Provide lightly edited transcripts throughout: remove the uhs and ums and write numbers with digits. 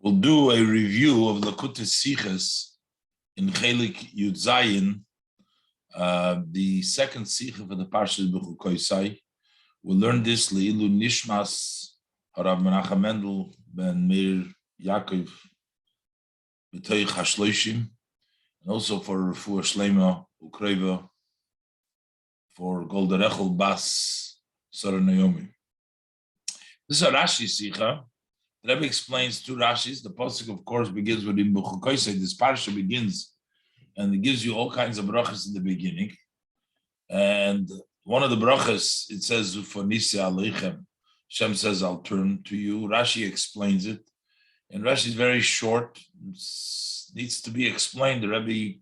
We'll do a review of Lakutei Sichos in Chelek Yud Zayin, the second Sicha for the Parsha Bechukosei. We'll learn this Leilu Nishmas Harav Menachem Mendel ben Meir Yaakov B'toich HaShloshim, and also for Refuah Shlema Ukreva for Golda Rechel Bas Sarah Naomi. This is a Rashi Sicha. The Rebbe explains two Rashis. The pasuk, of course, begins with in Bechukosei. This parsha begins, and it gives you all kinds of brachas in the beginning. And one of the brachas, it says, "Ufonisi aleichem." Hashem says, "I'll turn to you." Rashi explains it, and Rashi is very short. Needs to be explained. The Rebbe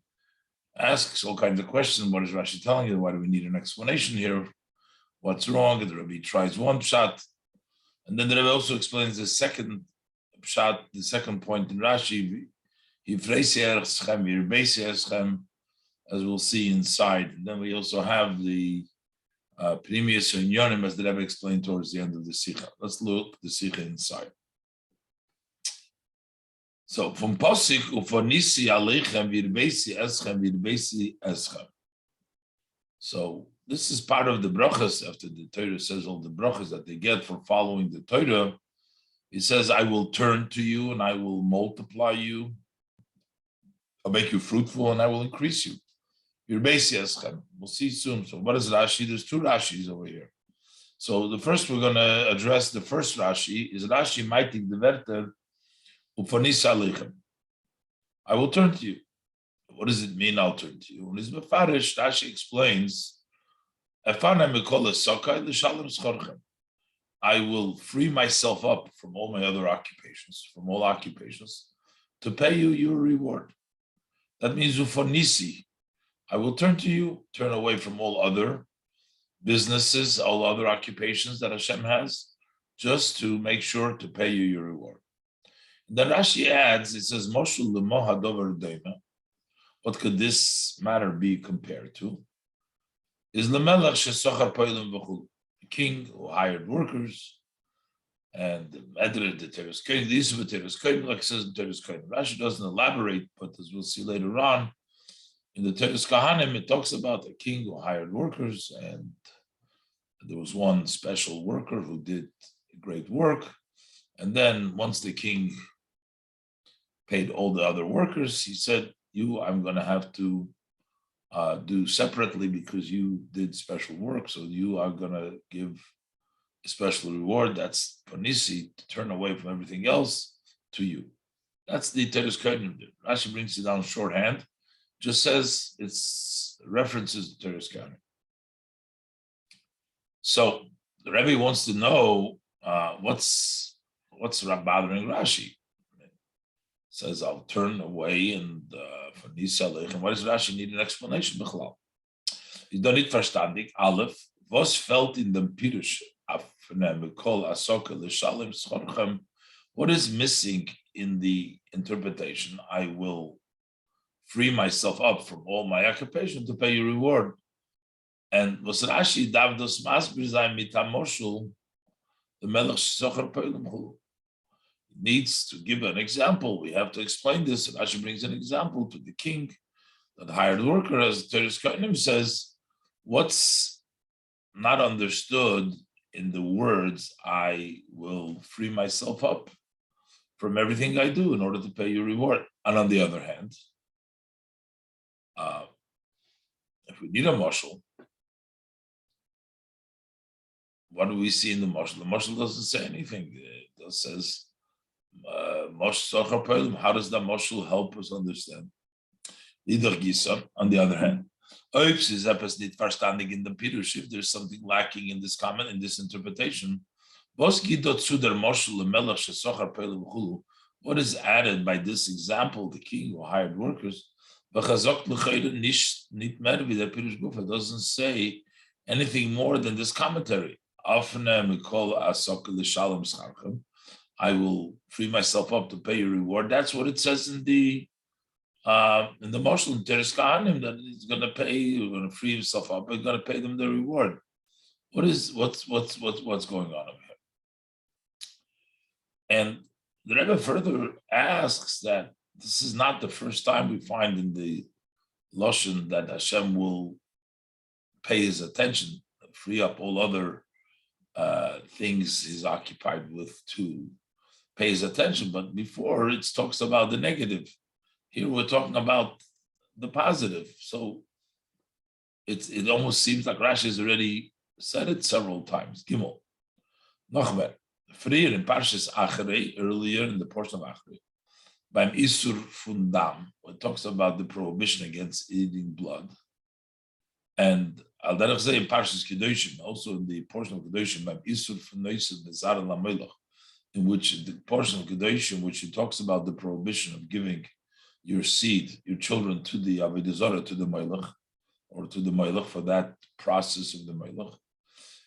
asks all kinds of questions. What is Rashi telling you? Why do we need an explanation here? What's wrong? And the Rebbe tries one shot. And then the Rebbe also explains the second pshat, the second point in Rashi, as we'll see inside. And then we also have the Pnimius and Yonim, as the Rebbe explained towards the end of the Sikha. Let's look the Sikha inside. So from Posik, Ufonisi Aleichem Virbeisi Eschem Virbeisi Eschem. So this is part of the brachas. After the Torah says all the brachas that they get for following the Torah, it says, "I will turn to you and I will multiply you. I'll make you fruitful and I will increase you." We'll see soon. So what is Rashi? There's two Rashis over here. So the first we're going to address, the first Rashi is Rashi Maitik the Verter Ufonis Aleichem. I will turn to you. What does it mean, I'll turn to you? When it's Mefarish, Rashi explains, I will free myself up from all my other occupations, from all occupations, to pay you your reward. That means Ufonisi. I will turn to you, turn away from all other businesses, all other occupations that Hashem has, just to make sure to pay you your reward. Then Rashi adds, it says, Moshul lemoha dover deima. What could this matter be compared to? Is Lamelech shesochar poilim v'chul, the king who hired workers, and the Medred, the Teres Kohen, the Yisuf Teres Kohen, like it says in Teres Kohen. Rashi doesn't elaborate, but as we'll see later on, in the Teres Kahanim, it talks about a king who hired workers, and there was one special worker who did great work, and then once the king paid all the other workers, he said, "You, I'm going to have to do separately because you did special work, so you are going to give a special reward." That's panisi, to turn away from everything else to you. That's the Teres Kohen. Rashi brings it down shorthand, just says it's references to Teres Kohen. So the Rebbe wants to know what's bothering Rashi. Says, I'll turn away and for Nisa. Why does Rashi need an explanation? You don't need verstandig. Aleph, was felt in the Pirush what is missing in the interpretation? I will free myself up from all my occupation to pay you reward. And was Rashi davdos masbir zayin mitamoshul the melech shesochar poilim needs to give an example. We have to explain this. Rashi brings an example to the king that hired worker, as Teres Kohanim says, what's not understood in the words, I will free myself up from everything I do in order to pay you reward. And on the other hand, if we need a mashal, what do we see in the mashal? The mashal doesn't say anything. It just says, how does the mashal help us understand? On the other hand, in the Pirush, if there's something lacking in this comment, in this interpretation, what is added by this example, the king who hired workers? It doesn't say anything more than this commentary. I will free myself up to pay your reward. That's what it says in the Muslim Teres Kahanim, that he's going to pay, he's going to free himself up, he's going to pay them the reward. What's going on over here? And The Rebbe further asks that this is not the first time we find in the Lashon that Hashem will pay his attention, free up all other things he's occupied with to pay his attention. But before it talks about the negative. Here we're talking about the positive. So it almost seems like Rashi has already said it several times. Gimel. Nochmer. Früher in Parshas Achrei, earlier in the portion of Achrei, beim Isur Fundam, when it talks about the prohibition against eating blood. And Al Derech Zeh in Parshas Kedoshim, also in the portion of Kedoshim, beim Isur Funoisid Nezar Lamelach, in which the portion of Kedoshim, which it talks about the prohibition of giving your seed, your children, to the Avodah Zarah, to the Melech, or to the Melech for that process of the Melech.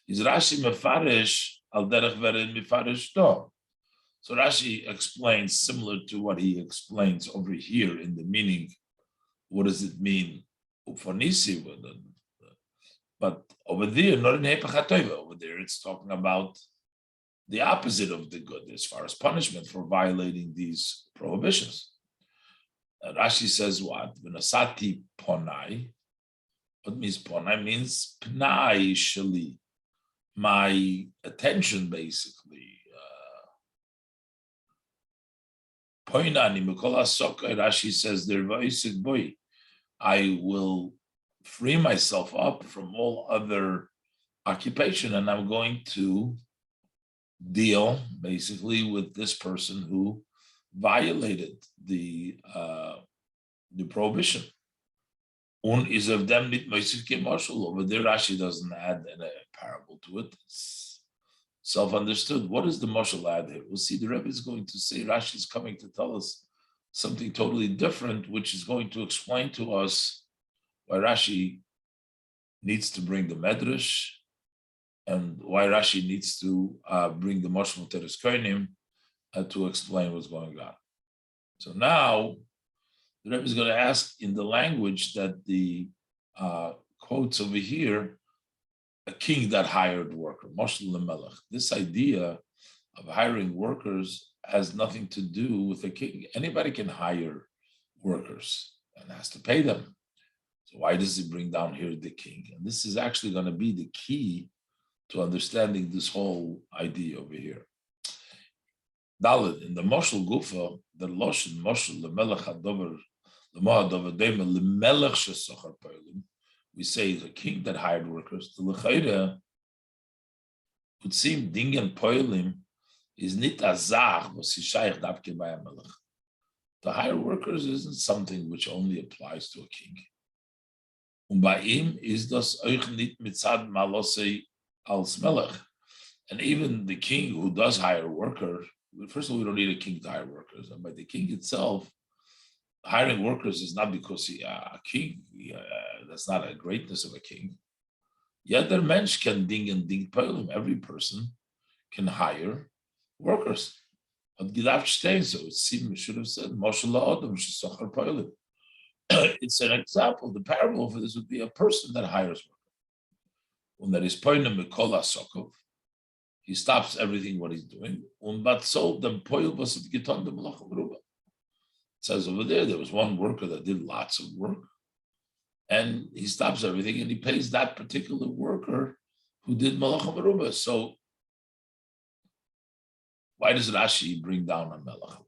Is Rashi Mefarish al derech verin Mefarish no. So Rashi explains similar to what he explains over here in the meaning. What does it mean? Ufanisi, but over there, not in Hepachatova. Over there, it's talking about the opposite of the good as far as punishment for violating these prohibitions. And Rashi says what? V'nasati ponai. What means ponai? Means pnai shali. My attention, basically. Poinani Mikola Soka. Rashi says there boy. I will free myself up from all other occupation, and I'm going to deal basically with this person who violated the prohibition. Un is of them nit moisif kemoshul. Over there, Rashi doesn't add a parable to it. It's self-understood. What does the moshul add here? We'll see. The Rebbe is going to say Rashi is coming to tell us something totally different, which is going to explain to us why Rashi needs to bring the medrash and why Rashi needs to bring the moshul teres koinim to explain what's going on. So now the Rebbe is going to ask in the language that the quotes over here, a king that hired worker, Moshel Lemelech. This idea of hiring workers has nothing to do with a king. Anybody can hire workers and has to pay them. So why does he bring down here the king? And this is actually going to be the key to understanding this whole idea over here. Dalit, in the Moshel Gufa, the Loshen Moshel Lemelech Hadover, we say the king that hired workers. The Lechaira would seem Dingen Poilim is nit azach was shaykh davke by a melech. To hire workers isn't something which only applies to a king. By him is das euch nit mitzad malosei als melech. And even the king who does hire a worker, first of all, we don't need a king to hire workers. And by the king itself, hiring workers is not because he a king. That's not a greatness of a king. Yet der Mensch can ding and ding poilim. Every person can hire workers. But gedacht stehen, so it seems should have said Moshe la'odom shesocher poilim. It's an example. The parable for this would be a person that hires workers. When there is poilim mikola sokov, he stops everything what he's doing. But so the poil was giton the malacha beruba. It says over there was one worker that did lots of work, and he stops everything and he pays that particular worker who did malacha beruba. So why does Rashi bring down a melech?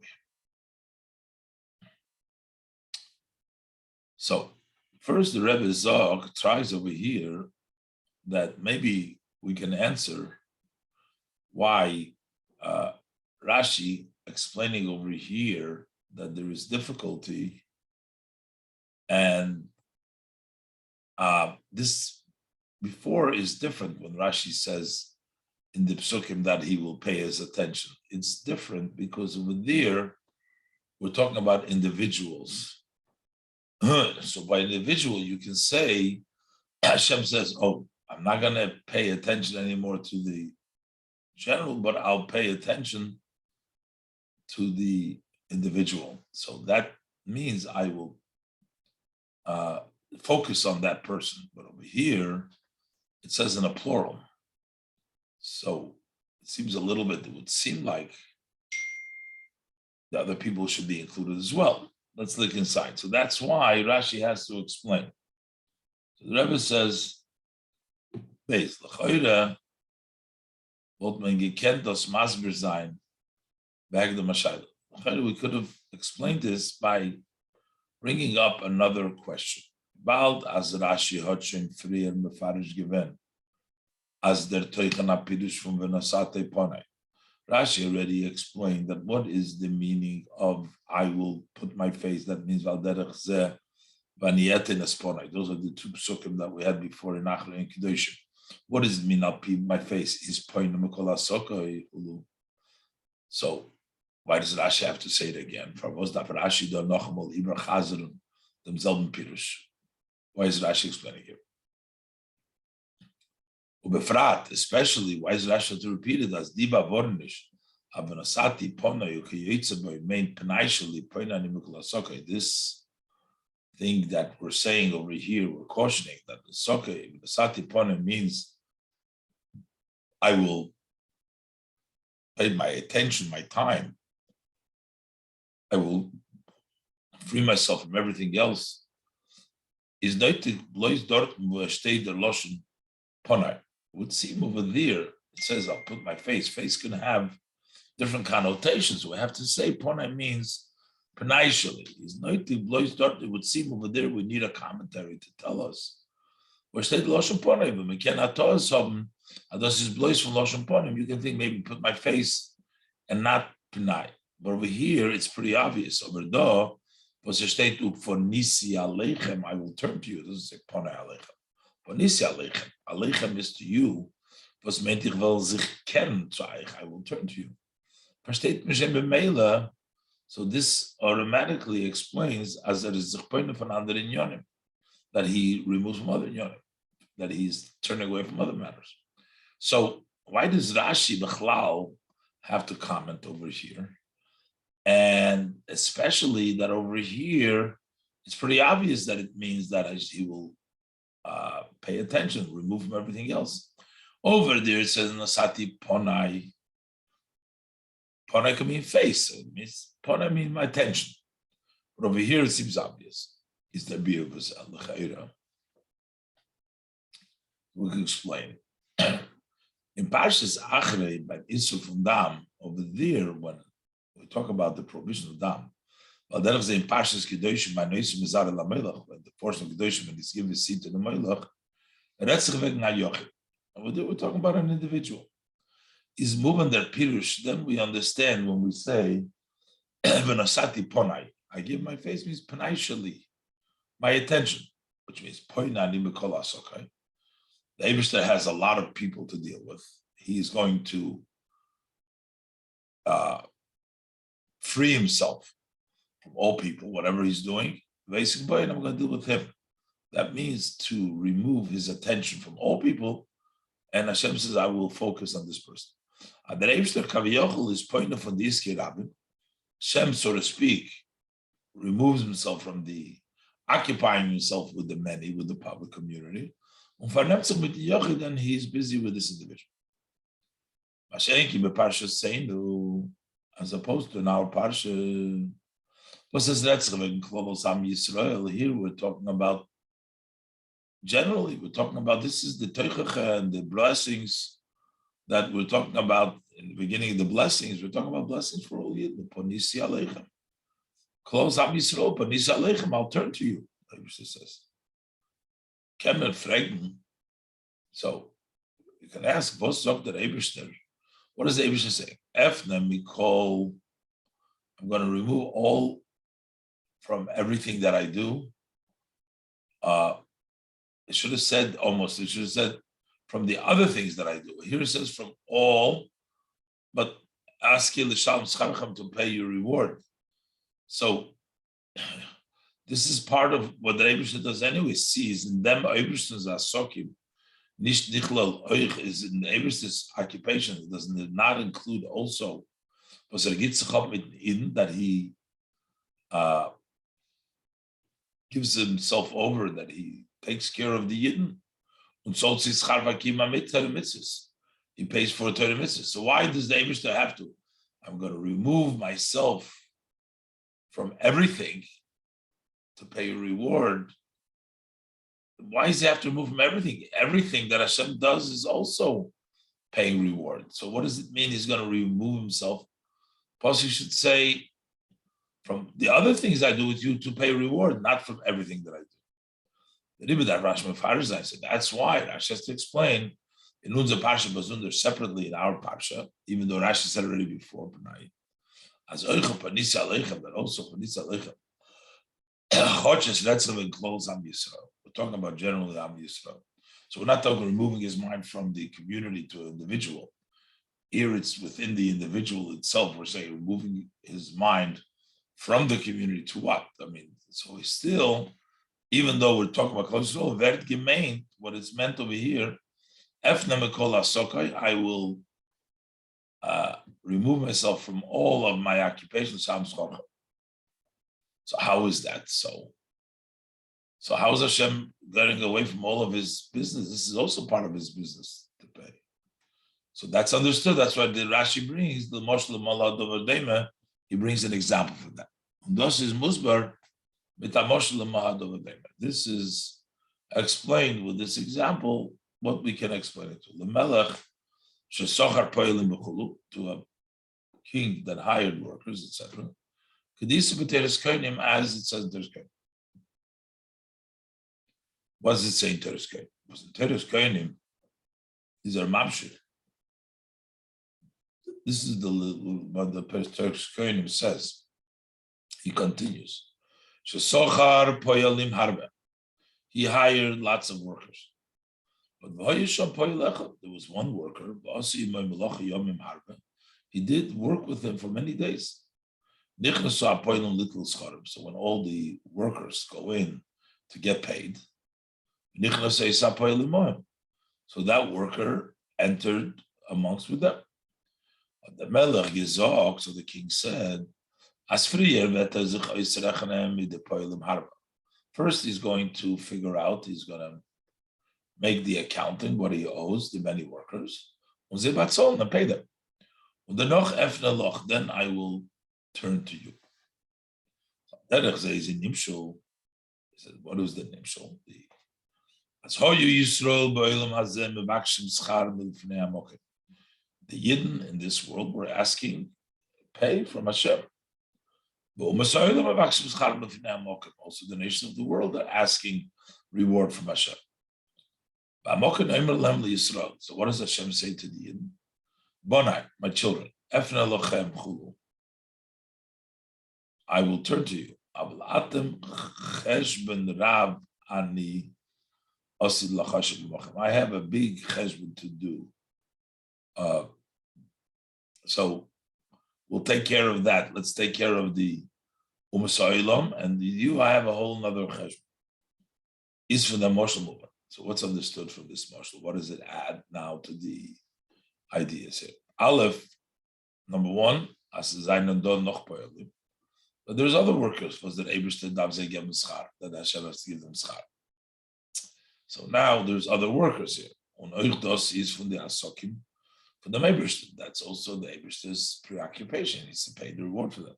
So first, the Rebbe Zog tries over here that maybe we can answer why Rashi explaining over here that there is difficulty, and this before is different when Rashi says in the psukim that he will pay his attention. It's different because over there we're talking about individuals. So by individual, you can say Hashem says, "Oh, I'm not going to pay attention anymore to the general, but I'll pay attention to the individual." So that means I will focus on that person. But over here, it says in a plural. So it seems a little bit, it would seem like the other people should be included as well. Let's look inside. So that's why Rashi has to explain. So the Rebbe says, "Beis l'choira wollt man gekent das Masber sein back the Mashayla." We could have explained this by bringing up another question. Bald as Rashi hat schon früher mefarish given, as der Teuchen apidush from Venasate Ponei. Rashi already explained that what is the meaning of "I will put my face." That means Valderech Zeh Vaniyetin Esponai. Those are the two psukim that we had before in Achre and Kedoshim. What does it mean? I'll be my face is Poina Mekola Sokoi Ulu. So why does Rashi have to say it again? For was that Rashi do nochmal Ibra Chazerun themselves Pirush? Why is Rashi explaining here? Ubefrat, especially, why is Rashi to repeat it as Diba Vornish? Avanasati Pona Yukiyitzeboy main Panaishali Poina Nimikola Sokoi. This thing that we're saying over here, we're cautioning that the Sokoi, the Sati Pona means I will pay my attention, my time. I will free myself from everything else. Is not to blois dort wo steht der Loschen Ponai. Would seem over there, it says I'll put my face. Face can have different connotations. We have to say Ponai means Panaishali. Is not to blois dort. It would seem over there we need a commentary to tell us. Wo steht Loschen Ponai, but we cannot tell us something. And this is blois from Loschen Ponai. You can think maybe put my face and not Panai. But over here, it's pretty obvious. Over there, was a state for Nisi Aleichem, I will turn to you. This is a Pone Aleichem. For Nisi Aleichem, Aleichem is to you. Was meint ich will sich kennen zu euch, I will turn to you. Versteht mich in Bemela, so this automatically explains as there is sich Pone von anderen Yonim, that he removes from other Yonim, that he's turning away from other matters. So why does Rashi Bechlal have to comment over here? And especially that over here, it's pretty obvious that it means that he will pay attention, remove from everything else. Over there, it says Nasati Ponai. Ponai can mean face. So it means Ponai means my attention. But over here, it seems obvious. Is the Birbus al L'chaira. We can explain. In Parshas Achrei, by Isur from Dam, over there, when we talk about the prohibition of dam. Well, that was in Parshas Kedoshim, by Noisim Mizar El HaMelech, when the portion of Kedoshim, when he's given his seat to the Melech, and that's Chevek Nayochim. And we're talking about an individual. He's moving their pirush. Then we understand when we say, Venasati Ponai, I give my face means Ponai Shali, my attention, which means Poinani Mikolas, okay? The Eibishter has a lot of people to deal with. He's going to free himself from all people, whatever he's doing. Basic boy, and I'm going to deal with him. That means to remove his attention from all people. And Hashem says, I will focus on this person. The Eibishter Kaviyachol is pointing from the Iskei Rabbin. Hashem, so to speak, removes himself from the occupying himself with the many, with the public community. And he's busy with this individual. As opposed to in our parsha, here we're talking about, generally, we're talking about this is the teichacha and the blessings that we're talking about in the beginning of the blessings. We're talking about blessings for all Yidden. Ponisi aleichem. Close Am Yisrael, ponisi aleichem, I'll turn to you, the Eibishter says. Kemen fragen. So you can ask, what's Dr. Eibishter? What does the Eibishter say? Efna mikol, I'm going to remove all from everything that I do. It should have said almost, it should have said from the other things that I do. Here it says from all, but ask you to pay your reward. So this is part of what the Eibishter does anyway. Sees in them Eibishter's asokim. Nish nichlal oich is in the Eibishter's occupation. It does not include also that he gives himself over, that he takes care of the Yidden. He pays for Torah mitzvahs. So why does the Eibishter have to? I'm going to remove myself from everything to pay a reward, why does he have to remove from everything? Everything that Hashem does is also paying reward. So what does it mean he's going to remove himself? Plus, he should say, from the other things I do with you to pay reward, not from everything that I do. The Rebbe that Rashi Mefarez, I said, that's why Rashi has to explain in Unza Parsha Bazunder separately in our Parsha, even though Rashi said already before, as Oichem Panisa Aleichem, that also Panisa Aleichem, Choches Retzim enclose Am Yisrael. We're talking about generally Am Yisrael. So we're not talking removing his mind from the community to an individual. Here it's within the individual itself. We're saying removing his mind from the community to what? I mean, so he's still, even though we're talking about close soul, Vert Gemeint, what it's meant over here, Efna Mekol Asokai, I will remove myself from all of my occupations. So how is that so? So how is Hashem getting away from all of his business? This is also part of his business to pay. So that's understood. That's why the Rashi brings the Moshel Malad Dovadema. He brings an example for that. And this is Musbar mit Moshel Malad Dovadema. This is explained with this example what we can explain it to. The Melech shesochar poelim b'chulu, to a king that hired workers, etc. Kedisa b'teres koinim, as it says in Teres Koinim. What does it say in Teres Koinim? Because in Teres Koinim, these are mamshir. This is what the Teres Koinim says. He continues. Shesochar poelim harbe. He hired lots of workers. But there was one worker. He did work with him for many days. So when all the workers go in to get paid, so that worker entered amongst with them. The Melech Gezok, so the king said, first he's going to figure out, he's going to make the accounting, what he owes the many workers, and pay them. Then I will turn to you. He said, what is the nimshul? The Yidden in this world were asking pay from Hashem. Also the nations of the world are asking reward from Hashem. So what does Hashem say to the Yidden? Bonai, my children, I will turn to you. I have a big cheshbon to do. So we'll take care of that. Let's take care of the Umasailam, and you, I have a whole other cheshbon. Is for the Moshel movement. So what's understood from this Moshel? What does it add now to the ideas here? Aleph, number one, but there's other workers, was that that Hashem has to give them schar. So now there's other workers here. Is from the Asokim, for the Eibishter. That's also the Eibishter's preoccupation. He needs to pay the reward for them.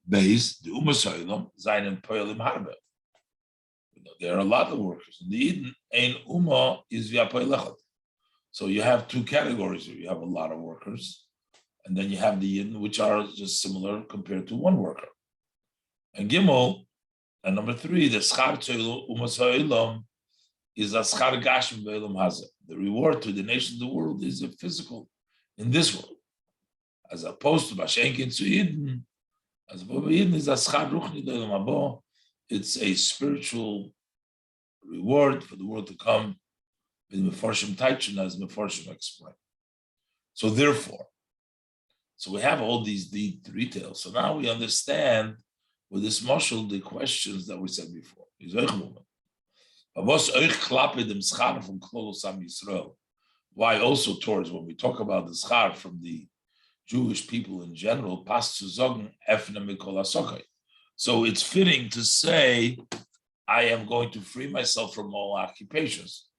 Beis, the Umasoilam, Zainen Poelim Harbe. There are a lot of workers. The Eden ein Uma is via Poelechot. So you have two categories here. You have a lot of workers, and then you have the Eden, which are just similar compared to one worker. And Gimel, and number three, the Schar Umasoilam is a Schar Gashim Ve'elam Hazeh. The reward to the nations of the world is a physical in this world, as opposed to Bashenkin to Eden. As opposed to Eden is a Schar Ruchni Ve'elam Habo. It's a spiritual reward for the world to come. With Mefarshim Taichin, as Mefarshim explained. So therefore, we have all these details. So now we understand with this mashal the questions that we said before. Why also towards when we talk about the schar from the Jewish people in general, so it's fitting to say, I am going to free myself from all occupations.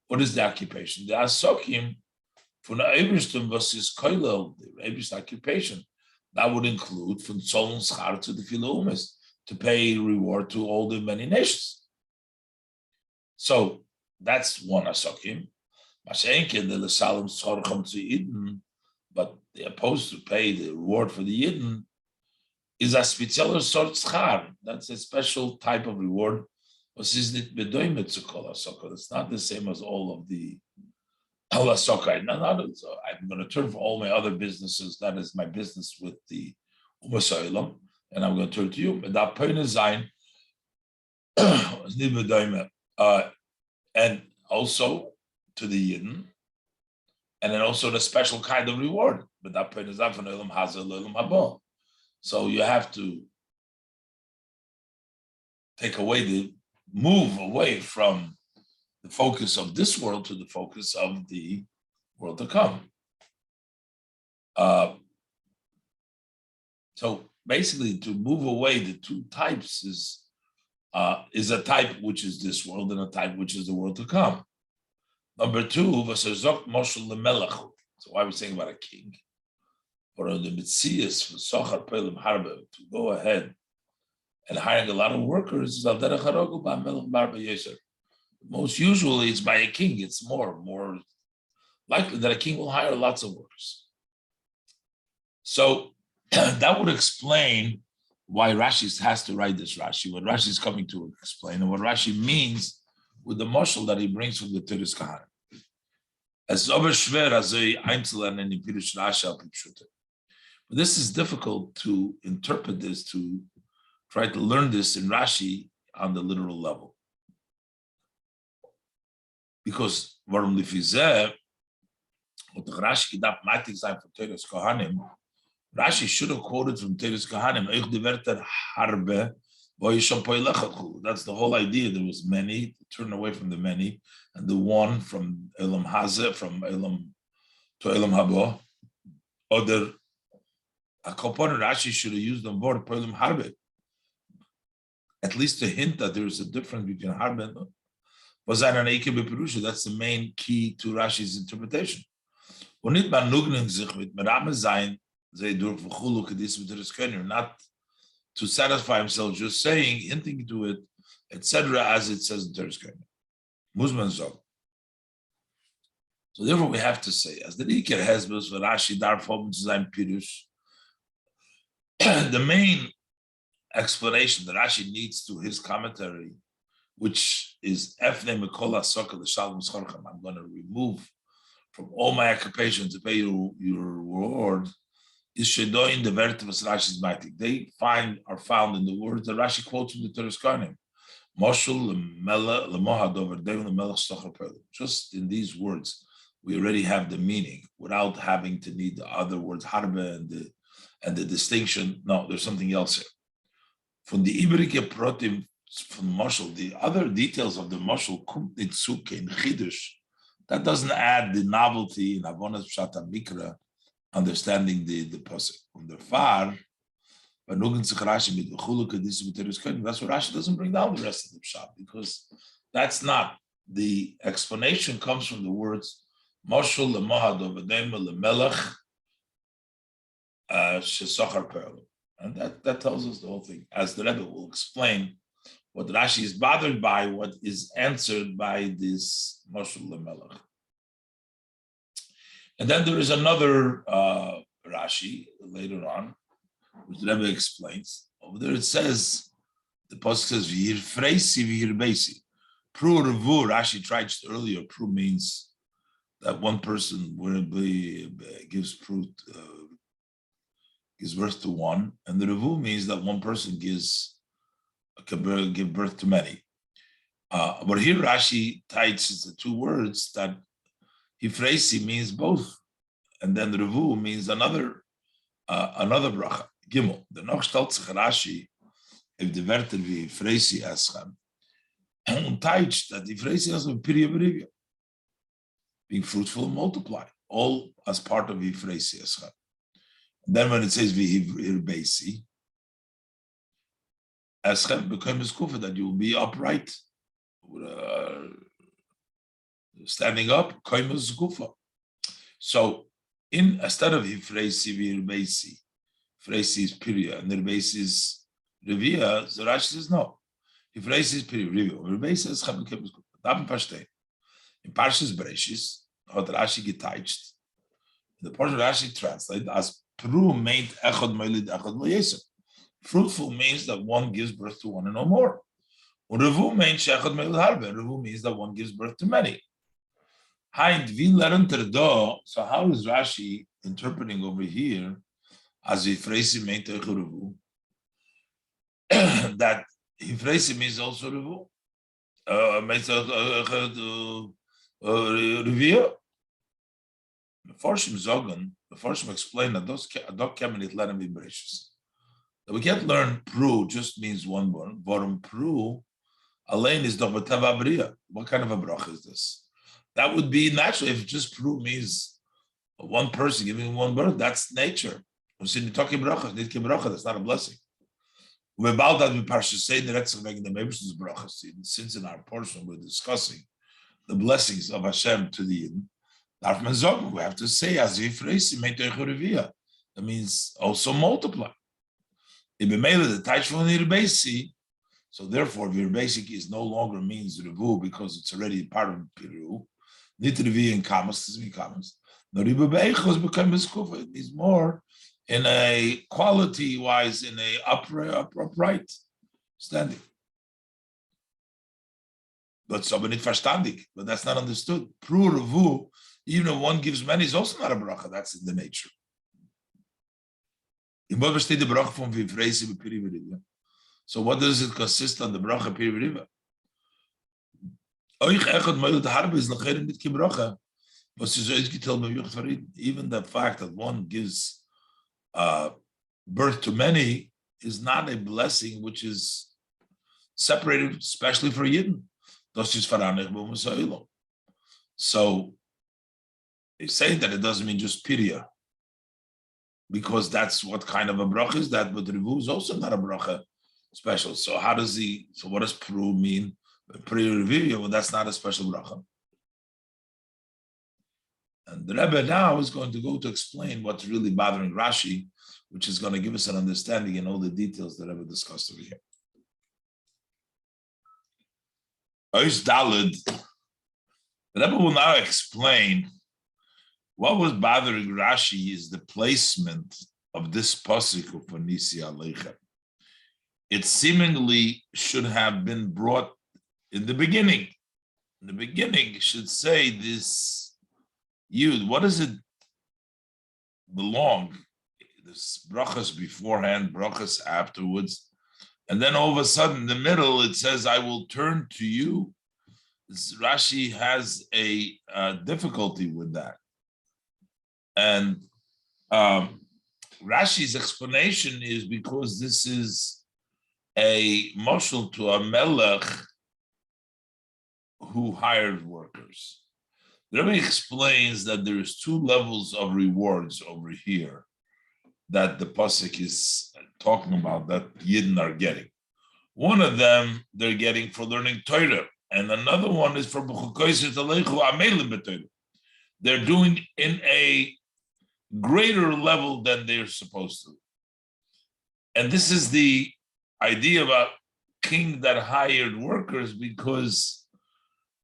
What is the occupation? The Asokim, from the Eibishter versus Koilel, the Eibishter occupation, That would include from Tzolun Schar to the Filumis, to pay reward to all the many nations. So that's one asokim. Mashenke the Lesalim Tzorcham to Eden, but they're opposed to pay the reward for the Yidden is a special sort schar. That's a special type of reward. It's not the same as all of the halasokai. So I'm going to turn for all my other businesses. That is my business with the umasoilam, and I'm going to turn to you. But that point is zayin, and also to the Yidden, and then also the special kind of reward. But that point is zayin from olam hazel olam haba. So you have to move away from the focus of this world to the focus of the world to come. So basically, to move away the two types is a type which is this world and a type which is the world to come. Number two, so why are we saying about a king? Or the mitzias for sochar pelim harbe to go ahead and hiring a lot of workers. Most usually it's by a king. It's more likely that a king will hire lots of workers. So that would explain why Rashi has to write this Rashi, what Rashi is coming to explain, and what Rashi means with the mashal that he brings from the Teres Kahanim. As over schwer as einzeln in Pirush Rashi al Pipshute. This is difficult to interpret this, to try to learn this in Rashi on the literal level. Because warum lifizeh, what Rashi gedap matig sein from Teres Kohanim, Rashi should have quoted from Teres Kohanim, Eich diverter harbe, that's the whole idea. There was many, turn away from the many, and the one from Elam Hazeh, from Elam to Elam Habo, other a component Rashi should have used the word Poilim Harbe. At least to hint that there is a difference between Harbe and that's the main key to Rashi's interpretation. Not to satisfy himself, just saying, hinting to it, etc., as it says in Teres Kohanim. So therefore we have to say, as the Iker Hezbos for Rashi Darfom to sein Pirush, the main explanation that Rashi needs to his commentary, which is Efne Mekola Sokal Shalom Schorchem, I'm going to remove from all my occupation to pay your reward, is Shedoin the Vertivus Rashi's Maitik. They are found in the words that Rashi quotes from the Teres Kohanim. Just in these words, we already have the meaning without having to need the other words, Harbe and the distinction. No, there's something else here. From the Ibrike Protim, from Moshel, the other details of the Moshel, Kumtitsuke in Chidush, that doesn't add the novelty in Avonas Pshata Mikra, understanding the pasuk. From the far, that's why Rashi doesn't bring down the rest of the pshat, because that's not the explanation. Comes from the words Moshel leMohad Ovadema leMelech Shesachar Perlu, and that tells us the whole thing. As the Rebbe will explain, what Rashi is bothered by, what is answered by this Moshel leMelech. And then there is another Rashi later on, which the Rebbe explains. Over there it says, the pasuk says, "V'hir freisi v'hir beisi." Pru revu, Rashi tried earlier. Pru means that one person gives birth to one, and the revu means that one person can give birth to many. But here Rashi ties the two words that Hifreisi means both, and then Revu means another bracha. Gimel. The noch stellt sich Rashi if the Wörter wie Hifreisi eschem und teich that Hifreisi eschem pirya being fruitful and multiply, all as part of Hifreisi eschem. Then when it says Hifreisi eschem becomes kufa that you will be upright. Standing up, so instead of Hifreisi Virbeisi, Freisi is Piria, and Rabbi is Revia, so Rashi says no. If Freisi is Piria, Revia, Rabbi says Chabikebus. Daben Pashtei. In Parshas Bereshis, hat Rashi geteicht. The portion Rashi translated as Pru meint Echad Meilid Echad Lo. Fruitful means that one gives birth to one and no more. Revu means Shechad Meilid Harbe. Revu means that one gives birth to many. So how is Rashi interpreting over here as Ifreisi meint Echad Revu? That Ifreisi means also Revu. Means Revia. The Farshim explain that those Kemenit let him be gracious. That we can't learn Pru just means one word. Vorum Pru, Alain is Dobatava Bria. What kind of a brach is this? That would be natural if just Pru means one person giving one birth. That's nature. That's not a blessing. We're about that we Parshasei the making the Mebish's brachas. Since in our portion we're discussing the blessings of Hashem to the Yidden, we have to say as if that means also multiply. So therefore, Virbasic is no longer means Revu because it's already part of Piru. Nitrevi and Kamas is Kamas. It means more in a quality wise, in a upright standing. But somebody verstandig, but that's not understood. Pru Revu, even if one gives many, is also not a bracha. That's in the nature. So what does it consist on the bracha piriviriva? Even the fact that one gives birth to many is not a blessing which is separated especially for Yidden. So he's saying that it doesn't mean just piria, because that's what kind of a bracha is that, but Revu is also not a bracha special. So what does Pru mean? Piria, well, that's not a special bracha. And the Rebbe now is going to go to explain what's really bothering Rashi, which is going to give us an understanding in all the details that Rebbe discussed over here. Ois Daled, the Rebbe will now explain what was bothering Rashi is the placement of this pasuk of Nisi Aleichem. It seemingly should have been brought in the beginning. In the beginning, it should say this Yud. What does it belong? This brachas beforehand, brachas afterwards. And then all of a sudden, in the middle, it says, I will turn to you. Rashi has a difficulty with that. And Rashi's explanation is because this is a mashal to a melech who hired workers. The Rebbe explains that there's two levels of rewards over here that the pasuk is talking about that Yidden are getting. One of them they're getting for learning Torah, and another one is for Bechukosei Talechu Amelim b'Torah. They're doing in a greater level than they're supposed to. And this is the idea about king that hired workers, because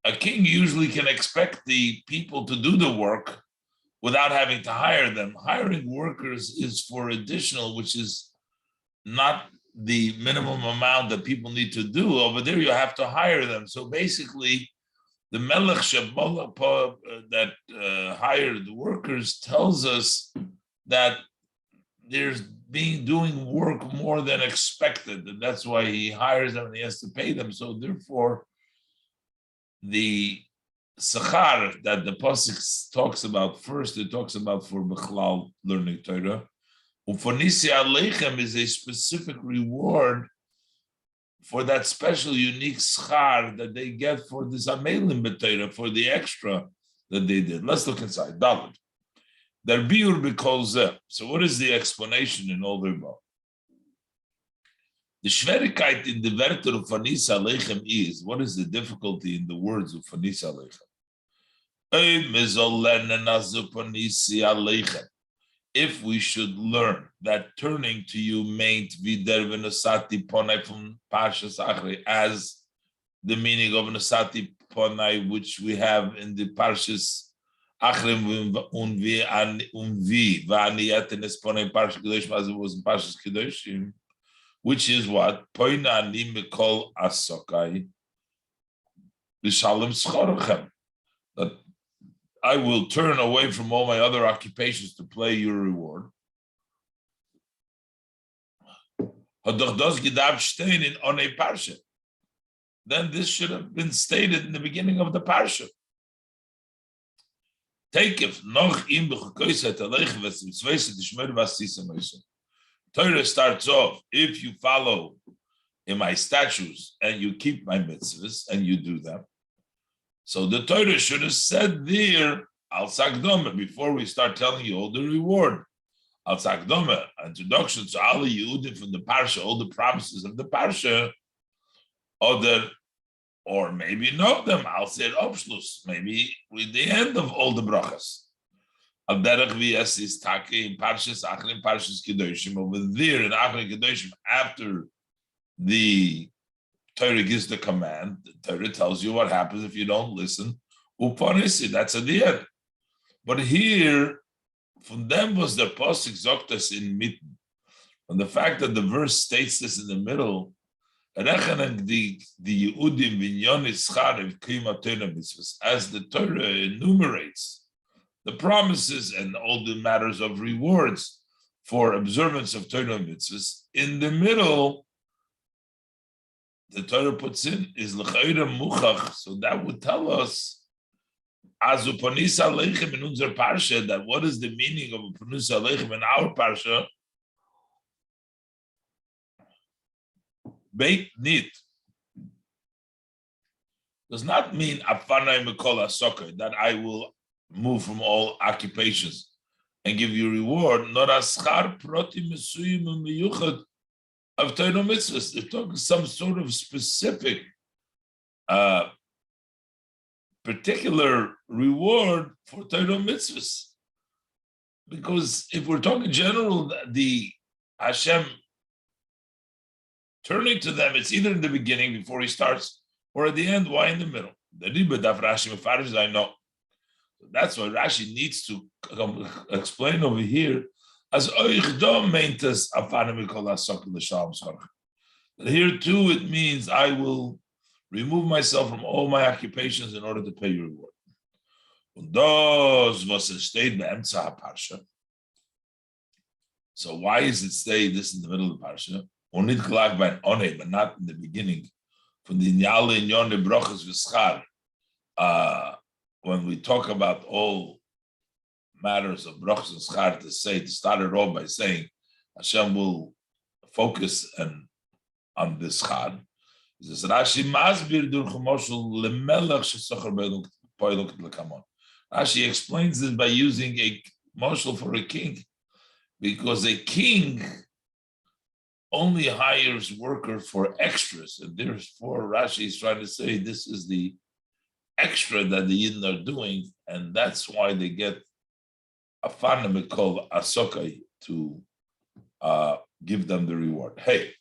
a king usually can expect the people to do the work without having to hire them. Hiring workers is for additional, which is not the minimum amount that people need to do. Over there, you have to hire them. So basically, the Melech that hired the workers tells us that there's doing work more than expected, and that's why he hires them and he has to pay them. So therefore, the Sachar that the pasuk talks about first, it talks about for Bechlal learning Torah. For Nisi Aleichem is a specific reward for that special, unique schar that they get for this Amelim b'Torah, for the extra that they did. Let's look inside. David. Der biur b'kol. So what is the explanation in all the above? The Schwierigkeit in the Wörter of Nisi Aleichem is, what is the difficulty in the words of Nisi Aleichem? If we should learn that turning to you meant vider v'nosati ponai from Parshas Achri as the meaning of Nosati ponai, which we have in the Parshas Achrim unvi v'aniyetenes ponai Parshas Kedoshim as it was in Parshas Kedoshim, which is what poina ani mikol asokai l'shalom schorochem, that I will turn away from all my other occupations to play your reward. Then this should have been stated in the beginning of the parsha. Torah starts off, if you follow in my statutes and you keep my mitzvahs and you do them. So the Torah should have said there, al sagdoma, before we start telling you all the reward. Al sagdoma, introduction to all the Yehudim from the parsha, all the promises of the parsha, or maybe not them. I'll say obshlus, maybe with the end of all the brachas. Al derech v'yas is take in parshas achrim parshas kedoshim, over there in achrim kedoshim, after the Torah gives the command, the Torah tells you what happens if you don't listen. Upanisi, that's at the end. But here, from them was the pasuk zoktas in mitten. From the fact that the verse states this in the middle, as the Torah enumerates the promises and all the matters of rewards for observance of Torah mitzvahs, in the middle, the Torah puts in is l'chayra muchach, so that would tell us azu panis aleichem in unser parsha, that what is the meaning of panis aleichem in our parsha? Beit nit does not mean afanai mikol hasoka, that I will move from all occupations and give you reward. Not aschar proti mesuyim umiyuchad of Torah mitzvahs. They're talking some sort of specific, particular reward for Torah mitzvahs. Because if we're talking general, the Hashem turning to them, it's either in the beginning before he starts, or at the end. Why in the middle? The Ribba Daf Rashi Mefarish, I know. That's what Rashi needs to explain over here. As oichdom meintes afanim mikol hasok l'shalom schorach. Here too, it means I will remove myself from all my occupations in order to pay your reward. Und das was steht be'emtza parsha. So why is it say this in the middle of the parsha? Only glag by one, but not in the beginning. From the inyale inyone brochas v'schar. When we talk about all matters of brachas and schar, to start it off by saying Hashem will focus on this schar. He says Rashi masbir dur chumoshul lemelech shesocher poiluk lekamon. Rashi explains this by using a moshul for a king, because a king only hires workers for extras, and therefore Rashi is trying to say this is the extra that the Yidden are doing, and that's why they get a fanamik called asokai to give them the reward. Hey,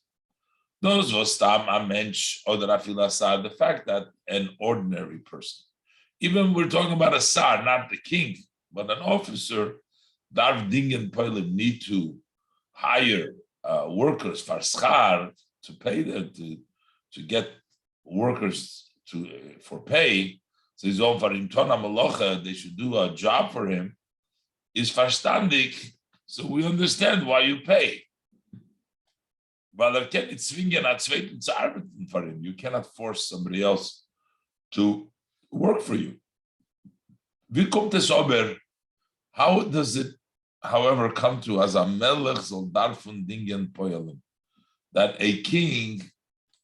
those was tam a mensch oder afila sar, the fact that an ordinary person, even we're talking about a sar, not the king, but an officer, darf dingen poilim need to hire workers for schar, to pay them, to get workers for pay. So he's on for him tona malocha, they should do a job for him, is verstandig, so we understand why you pay. But you cannot force somebody else to work for you. How does it, however, come to as a melech soll darfen dingen poelim, that a king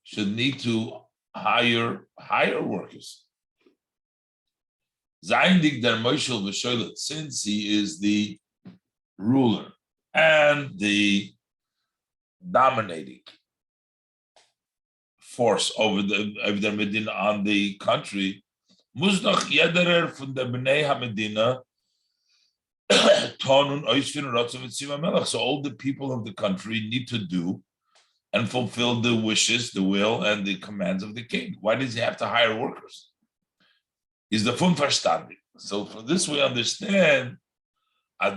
should need to hire workers? Zaindig der Moshel v'sholet, since he is the ruler and the dominating force over the Medina on the country, muss doch jeder von der Bnei HaMedina So all the people of the country need to do and fulfill the wishes, the will, and the commands of the king. Why does he have to hire workers? Is the fun verstanden. So for this we understand, we're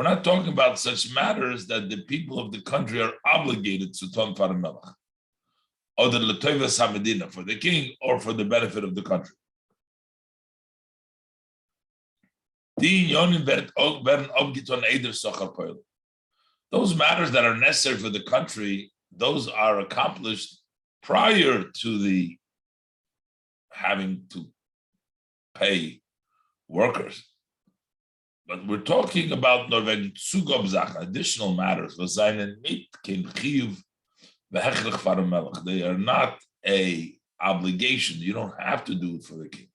not talking about such matters that the people of the country are obligated to ton melech, or the l'toivas hamedina, for the king or for the benefit of the country. Those matters that are necessary for the country, those are accomplished prior to the having to pay workers. But we're talking about additional matters. They are not a obligation. You don't have to do it for the king.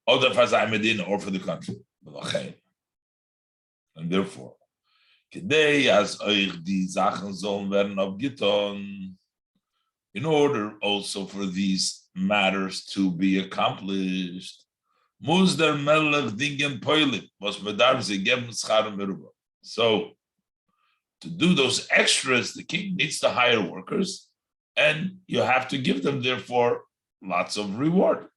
Or for the country. And therefore, in order also for these matters to be accomplished, so to do those extras, the king needs to hire workers, and you have to give them, therefore, lots of reward.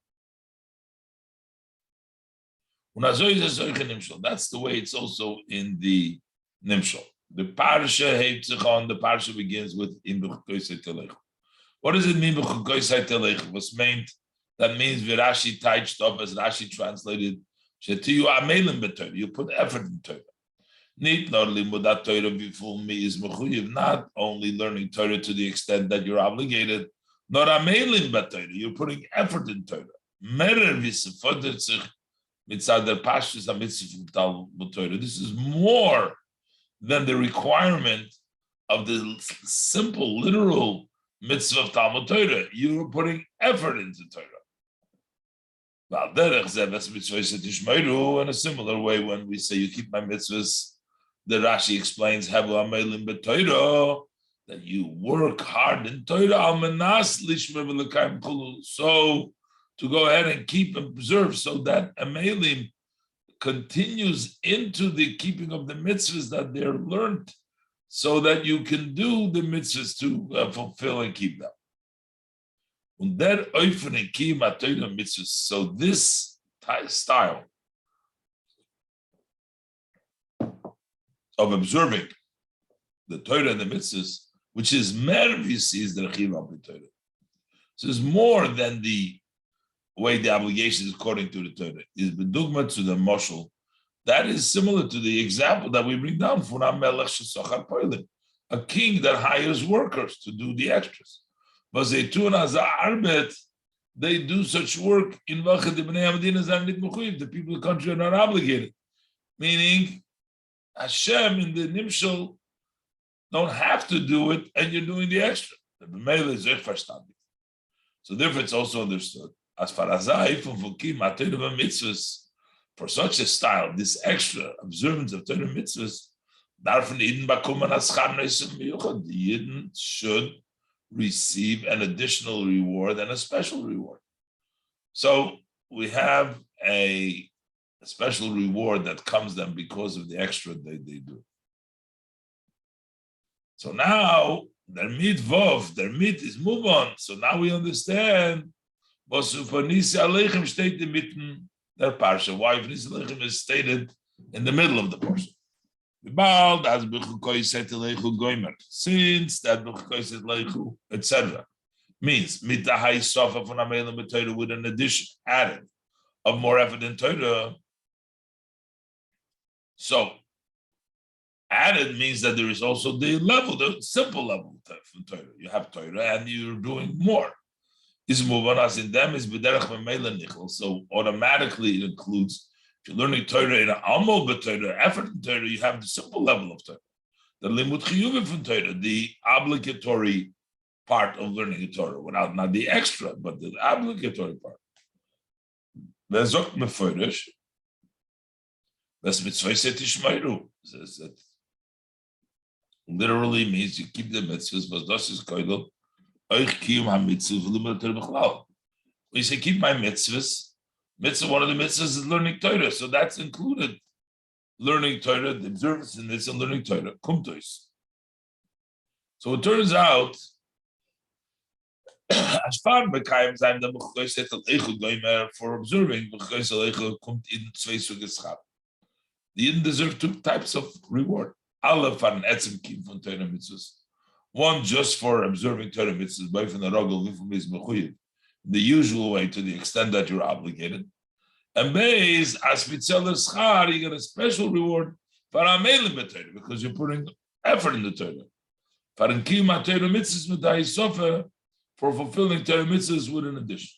That's the way it's also in the Nimshal. The parsha begins with in Bechukosei Telechu. What does it mean Bechukosei Telechu? What's meant? That means Virashi touched up as Rashi translated. You put effort in Torah. Not only learning Torah to the extent that you're obligated, you're putting effort in Torah. This is more than the requirement of the simple, literal mitzvah of Talmud Torah. You're putting effort into Torah. In a similar way, when we say you keep my mitzvahs, the Rashi explains that you work hard in Torah. So to go ahead and keep and preserve, so that Amelim continues into the keeping of the mitzvahs that they're learned, so that you can do the mitzvahs to fulfill and keep them. So this style of observing the Torah and the mitzvahs, which is mervis, is the Chiyuv Torah. So it's more than the way the obligation is according to the Torah, is bedugma to the moshel. That is similar to the example that we bring down for a king that hires workers to do the extras. They do such work in the people of the country are not obligated. Meaning, Hashem in the Nimshal don't have to do it, and you're doing the extra. So therefore, it's also understood. As far as mitzvahs, for such a style, this extra observance of Torah mitzvahs, the Yidden should receive an additional reward and a special reward. So we have a special reward that comes them because of the extra they do. So now their meat is move on. So now we understand was for Nisi Aleichem stated mitten der Parsha. Why Nisi Aleichem is stated in the middle of the portion. Since that Bechukosei Telechu, etc., means mit the high sofa von Amelim b'Torah with an addition added of more effort in Torah. So added means that there is also the level, the simple level from Torah. You have Torah and you're doing more. Is moving as in them is b'derech v'meila nichol. So automatically it includes, if you're learning Torah in an amal b'Torah, effort in Torah, you have the simple level of Torah. The limud chiyuvim from Torah, the obligatory part of learning the Torah, without not the extra, but the obligatory part. Ve'zok meforish, das mitzvosei tishmeiru, says that literally means you keep the mitzvahs, but das is koidel. We say keep my mitzvahs. Mitzvah, one of the mitzvahs is learning Torah, so that's included. Learning Torah, the observance in this and learning Torah, kumtois. So it turns out, as far Bechukosei zijn de Bechukosei dat ego goimer for observing Bechukosei ego komt in twee soorten schap. The Yidden deserve two types of reward. Alle van etzem kiem van Torah mitzvahs. One just for observing Torah mitzvahs, both in the rogel and from his mechuyev, the usual way to the extent that you're obligated. And base as mitzeler schar, you get a special reward for amelim b'Torah because you're putting effort in the Torah. For in kiyum Torah mitzvahs mitay sofer, for fulfilling Torah mitzvahs with an addition.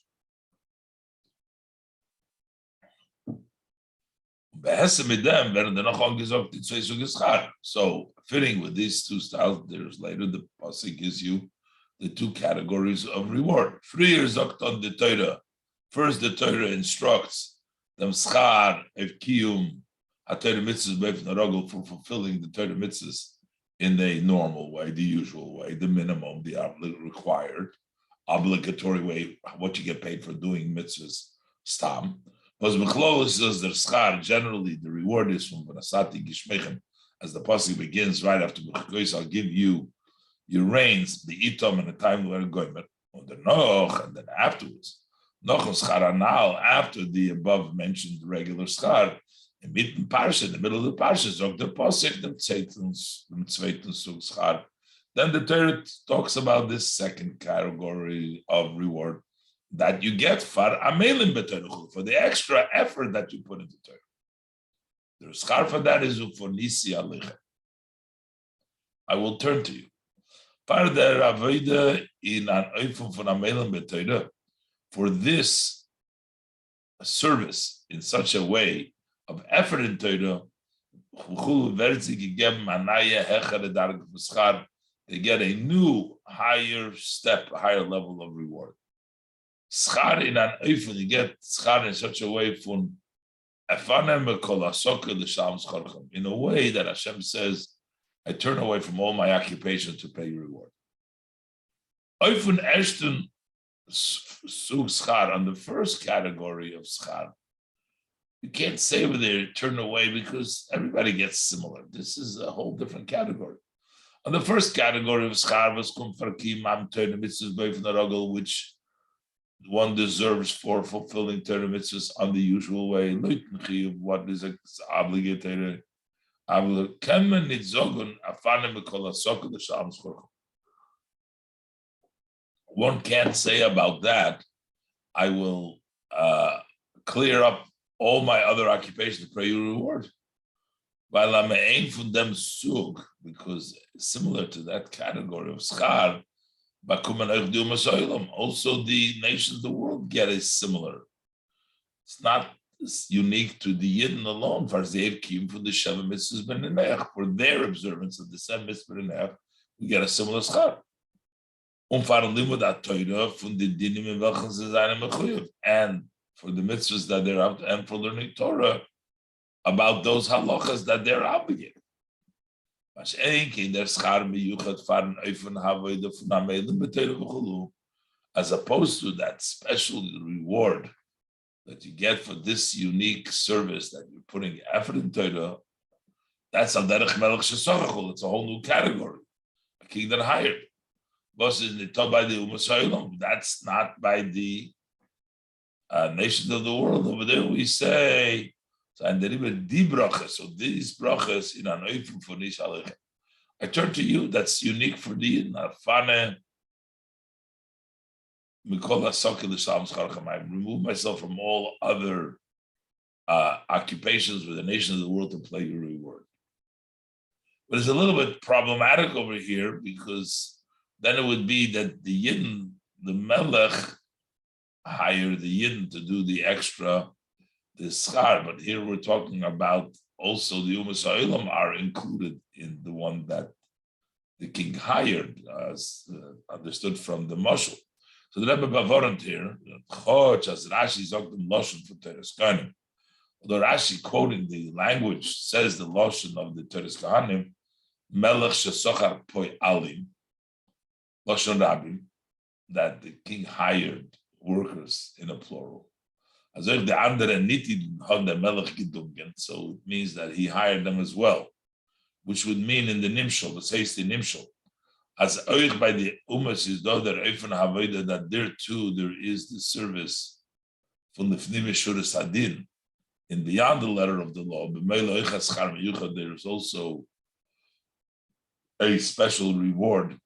So fitting with these two styles, there's later the pasuk gives you the two categories of reward. 3 years on the Torah. First, the Torah instructs them schar of kiyum ha-Torah mitzvahs for fulfilling the Torah mitzvahs in the normal way, the usual way, the minimum, the required, obligatory way, what you get paid for doing mitzvahs, stam. Because Mechlolis says their schar, generally the reward is from Vanasati Gishmechem, as the pasuk begins right after Bechukosei, I'll give you your reins, the itom and the time where going, but on the noch, and then afterwards. Noch schar anal, after the above mentioned regular schar, in mitten parsha, in the middle of the parsha, zog the pasuk, dem zweiten sug schar. Then the Torah talks about this second category of reward that you get for amelim b'Torah, for the extra effort that you put into Torah. The schar for that is for nisi alechem. I will turn to you. For the avoda in an oifum for amelim b'Torah, for this service in such a way of effort in Torah, they get a new, higher step, higher level of reward. Schar in an oifum, you get schar in such a way from in a way that Hashem says, I turn away from all my occupation to pay your reward. Oifun Eshton Sug schar, on the first category of schar, you can't say whether they turn away because everybody gets similar. This is a whole different category. On the first category of schar was kumfarki mam Torah mitzvahs boif narogel, which one deserves for fulfilling Torah mitzvahs on the usual way. What is obligated? One can't say about that, I will clear up all my other occupations to pray your reward. While I'm aim from them sug, because similar to that category of schar, also the nations of the world get a similar. It's not unique to the Yidden alone. For their observance of the 7 mitzvahs, we get a similar schar. And for the mitzvahs that they're out, and for learning Torah about those halachas that they're obligated. As opposed to that special reward that you get for this unique service that you're putting effort in Torah, that's a derech melech shesarachol. It's a whole new category. A king that hired. That's not by the nations of the world. Over there we say, so these brachas in an oifim for nish alechem. I turn to you, that's unique for the Nafane. I remove myself from all other occupations with the nations of the world to play your reward. But it's a little bit problematic over here because then it would be that the Yidden, the Melech, hire the Yidden to do the extra, the schar. But here we're talking about also the Umas Ha'olam are included in the one that the king hired, as understood from the Mashal. So the Rebbe Bavorant here, as Rashi Zogdim Loshen for Teres Kahanim. Although Rashi quoting the language says the Loshen of the Teres Kahanim, Melech Shesochar Poi Alim, Loshen Rabbi, that the king hired workers in a plural. So it means that he hired them as well, which would mean in the Nimshal, the says the Nimshal, as euch by the Umas is that there too there is the service from the Fnimi Shuras Hadin in beyond the letter of the law. There is also a special reward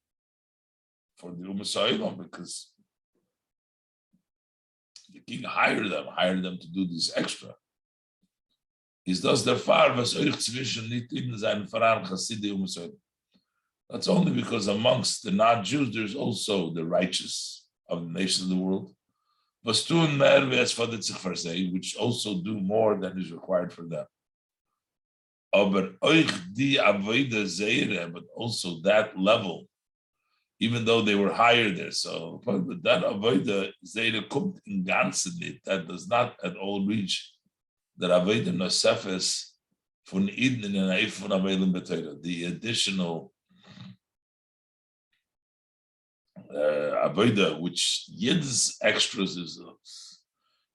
for the Umas because the king hired them to do this extra. Is das der Fall, was euch zwischen nicht in seinen Verein Chassidi Umas. That's only because amongst the non-Jews, there's also the righteous of the nations of the world. Was tun mehr as for the Tzich, which also do more than is required for them. Aber euch die Avoida Zeire, but also that level, even though they were higher there. So but that Avoida Zeire kommt in Ganzen nicht. That does not at all reach that Avoida Nosefes von Eden in an Eif von Avelin B'Teira, the additional Avoida, which Yid's extras is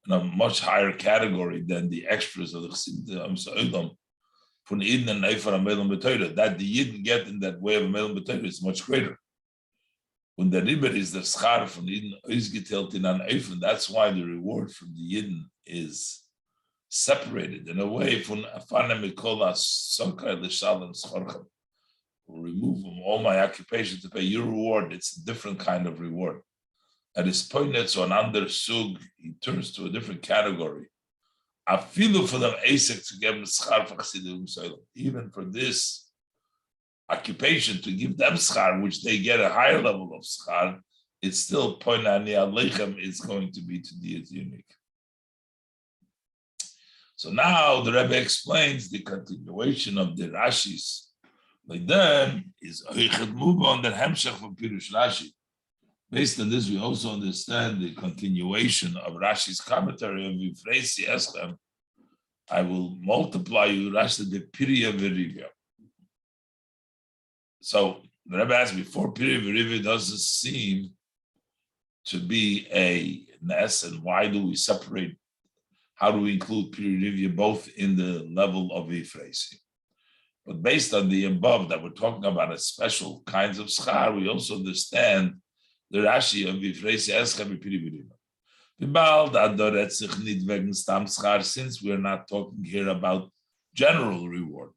in a much higher category than the extras of the Chassidim from Eden and Eif von Avelin B'Teira. That the Yidden get in that way of Avelin B'Teira is much greater. When the Riber is the Schar from Eden is getelt in an Eif, that's why the reward from the Yidden is separated in a way from Afana Mikola Sokai L'Shalem Schorchem. Remove from all my occupation to pay your reward. It's a different kind of reward. At his point, so an under sug, he turns to a different category. I feel for them asek to give them schar for Chassidim Soilem. Even for this occupation, to give them schar, which they get a higher level of schar, it's still point ani aleichem. It's going to be to the unique. So now the Rebbe explains the continuation of the Rashis. Like them is move on the Hemshech from Pirush Rashi. Based on this, we also understand the continuation of Rashi's commentary of Yifreisi Eschem. I will multiply you Rashi the Piriya Verivya. So the Rebbe asked before Piriya Verivya doesn't seem to be a Nes, and why do we separate? How do we include Piriya both in the level of Yifreisi? But based on the above that we're talking about as special kinds of schar, we also understand the Rashi of Yifreisi Eschem Piriya. Since we're not talking here about general reward,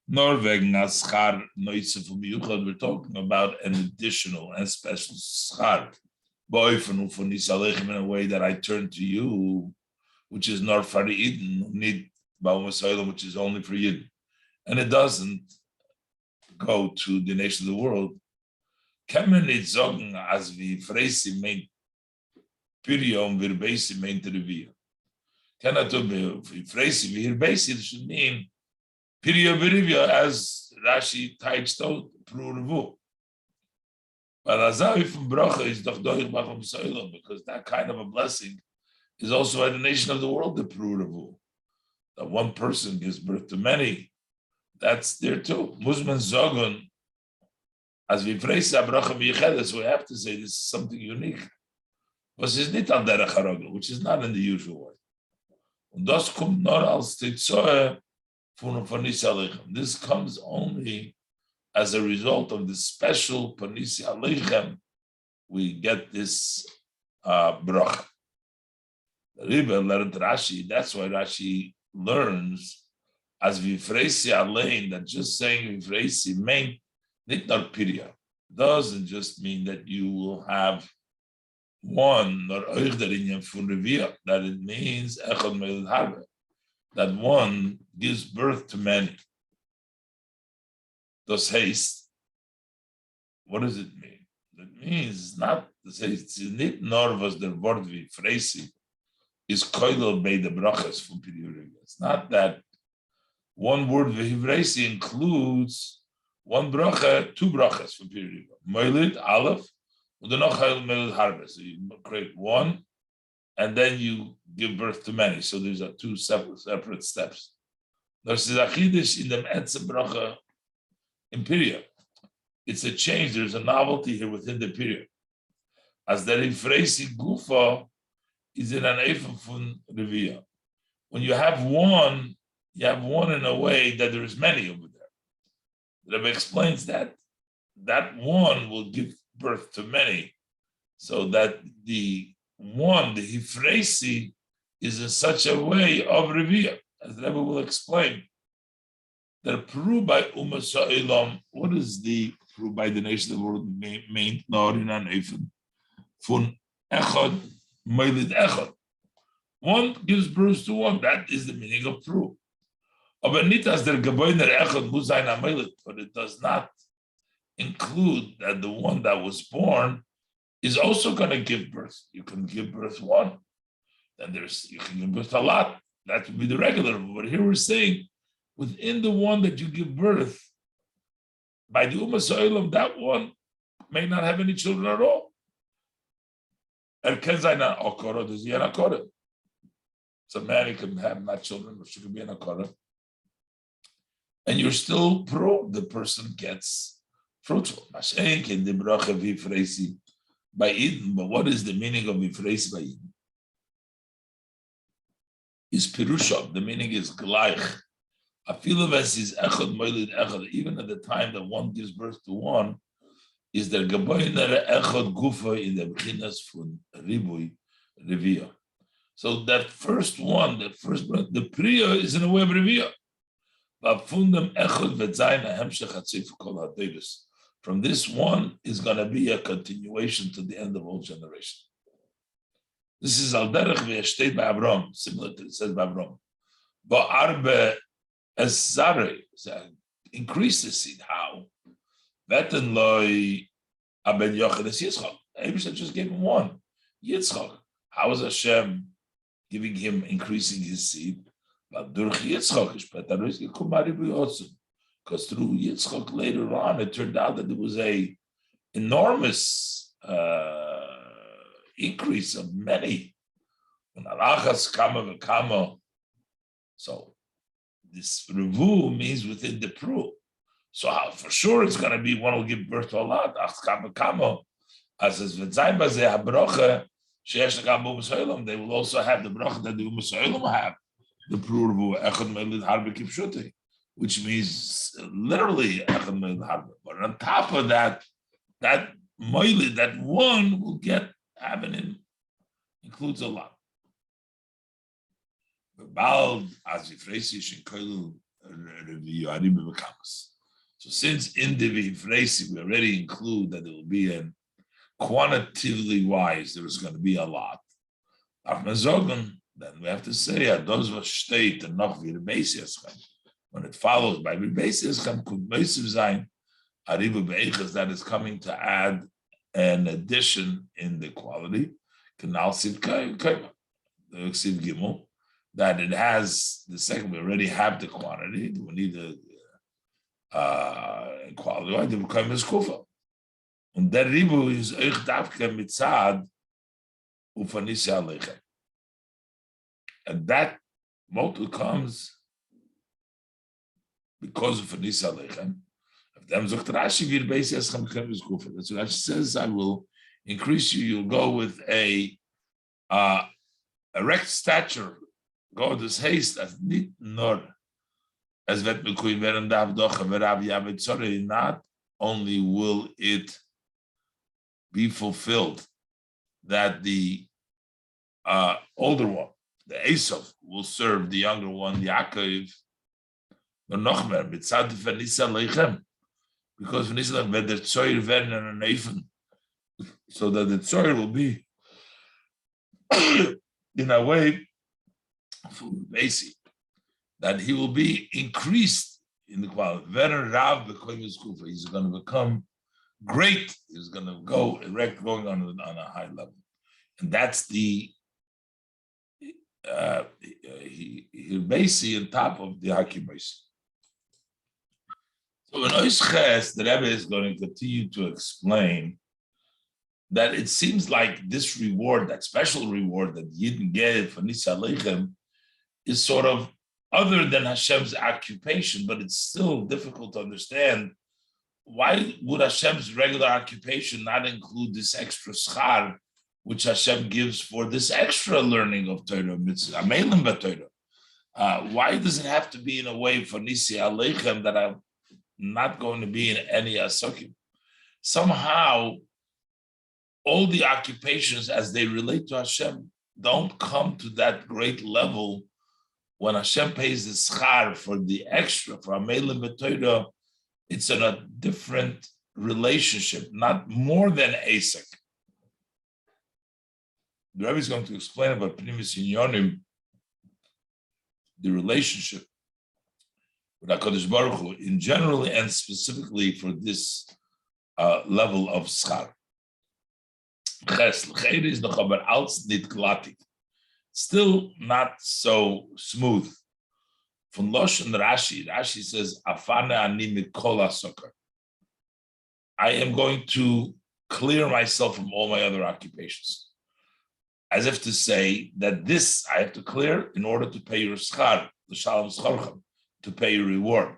nor wegen schar noitze from Yuchad, we're talking about an additional and special schar. In a way that I turn to you, which is not for Eden, need which is only for Yidden. And it doesn't go to the nation of the world. Can man nicht sagen, as we Freisi meint Piria und wir Beisi meint Revia? Can I tell you, Freisi, wir Beisi, it should mean Piria Verivia, as Rashi teaches out, Pru Revu. But Azavi from Bracha is doch Doich Bacham Soilom, because that kind of a blessing is also at the nation of the world, the Pru Revu. That one person gives birth to many. That's there too. Musman Zogun, as we phrase Abraham Yechedes, we have to say this is something unique. Which is not in the usual way. Und das kommt nur als Titzoe von Panisi Aleichem. This comes only as a result of the special Panisi Aleichem. We get this bracha. The Rebbe learned Rashi. That's why Rashi learns as Vifreisi Alein, that just saying Vifreisi mean nicht nur Pirya. Doesn't just mean that you will have one, nor euch der Inyan von Revia, that it means Echad Meilad Harbe, that one gives birth to many. Das heißt, what does it mean? It means not, das heißt, it's nicht nur was der Wort Vifreisi is koilel bei the brachas from Pirya. It's not that one word v'hivreisi includes one bracha, two brachas from Pirya. Meilid, Aleph, and then Meilid Harbe. So you create one, and then you give birth to many. So there's two separate steps. There's a chidish in the Etze bracha in Pirya. It's a change. There's a novelty here within the period. As the Hivreisi Gufa is in an Eifel von Revia. When you have one in a way that there is many over there. The Rebbe explains that one will give birth to many, so that the one, the Hifreisi, is in such a way of Revia, as the Rebbe will explain. That Peru by Umasa'ilam, what is the Peru by the nation of the world main nor in an Eifen? Fun Echad, Meilid Echad. One gives birth to one. That is the meaning of Peru. But it does not include that the one that was born is also going to give birth. You can give birth one, then you can give birth a lot. That would be the regular. But here we're saying within the one that you give birth, by the Umasa'ilam, that one may not have any children at all. So a man can have not children, but she can be an akara. And you're still pro, the person gets fruitful. But what is the meaning of Ifreisi by Eden? Is Pirusha, the meaning is Gleich. Even at the time that one gives birth to one, is there Gaboiner Echad Gufa in the Bechinas von Ribui Revia. So that first one, the Priya is in a way of Revia. From this one is going to be a continuation to the end of all generations. This is Al Derech Ve'eshtei by Avram, similar to it says by Avram. But Arbe Ezare, increase the seed. How? Vetten loy Aben Yochel es Yitzchak. Abraham just gave him one. Yitzchak. How is Hashem giving him, increasing his seed? But durch Yitzchak is because through Yitzchak later on, it turned out that there was a enormous increase of many. So this revu means within the pru. So for sure it's going to be one will give birth to a lot. As is they will also have the bracha that the Umasoilam have. The pru echad melid harbe kipshute, which means literally echad melid harbe. But on top of that melid, that one will get having includes a lot. So since in the Vifreisi we already include that there will be a quantitatively wise, there is going to be a lot. Then we have to say when it follows by that is coming to add an addition in the quality. That it has the second, we already have the quantity, we need the quality. Why? The become is kufa. And that ribu is euch davke mitzad ufanisi aleichem. And that motu comes because of ufanisi aleichem. That's what Rashi says. I will increase you. You'll go with a erect stature. Go this haste as nit nor as vet bekuin werden dav doch verav yavet sorry. Not only will it be fulfilled that the older one, the Esav, will serve the younger one, the Yaakov, but noch mehr mitzad v'nisa leichem, because v'nisa leichem the tzoyer werden an eifen, so that the tzoyer will be in a way basic, that he will be increased in the quality. He's going to become great. He's going to go erect, going on a high level, and that's the Hirbasi on top of the Hakibasi. So in Oisches, the Rebbe is going to continue to explain that it seems like this reward, that special reward that Yidden gave for Nisa Leichem, is sort of other than Hashem's occupation, but it's still difficult to understand. Why would Hashem's regular occupation not include this extra schar which Hashem gives for this extra learning of Torah mitzvah, Amelim b'Torah. Why does it have to be in a way for Nisi Aleichem that I'm not going to be in any Asokim? Somehow, all the occupations as they relate to Hashem don't come to that great level when Hashem pays the schar for the extra, for Amelim b'Torah. It's in a different relationship, not more than Asik. The Rebbe is going to explain about Pnimis Inyonim, the relationship with HaKadosh Baruch Hu, in general and specifically for this level of schar. Still not so smooth. From Loshen Rashi, Rashi says, "Afane ani mikol hasokar." I am going to clear myself from all my other occupations, as if to say that this I have to clear in order to pay your schar, the shalom scharchem, to pay your reward.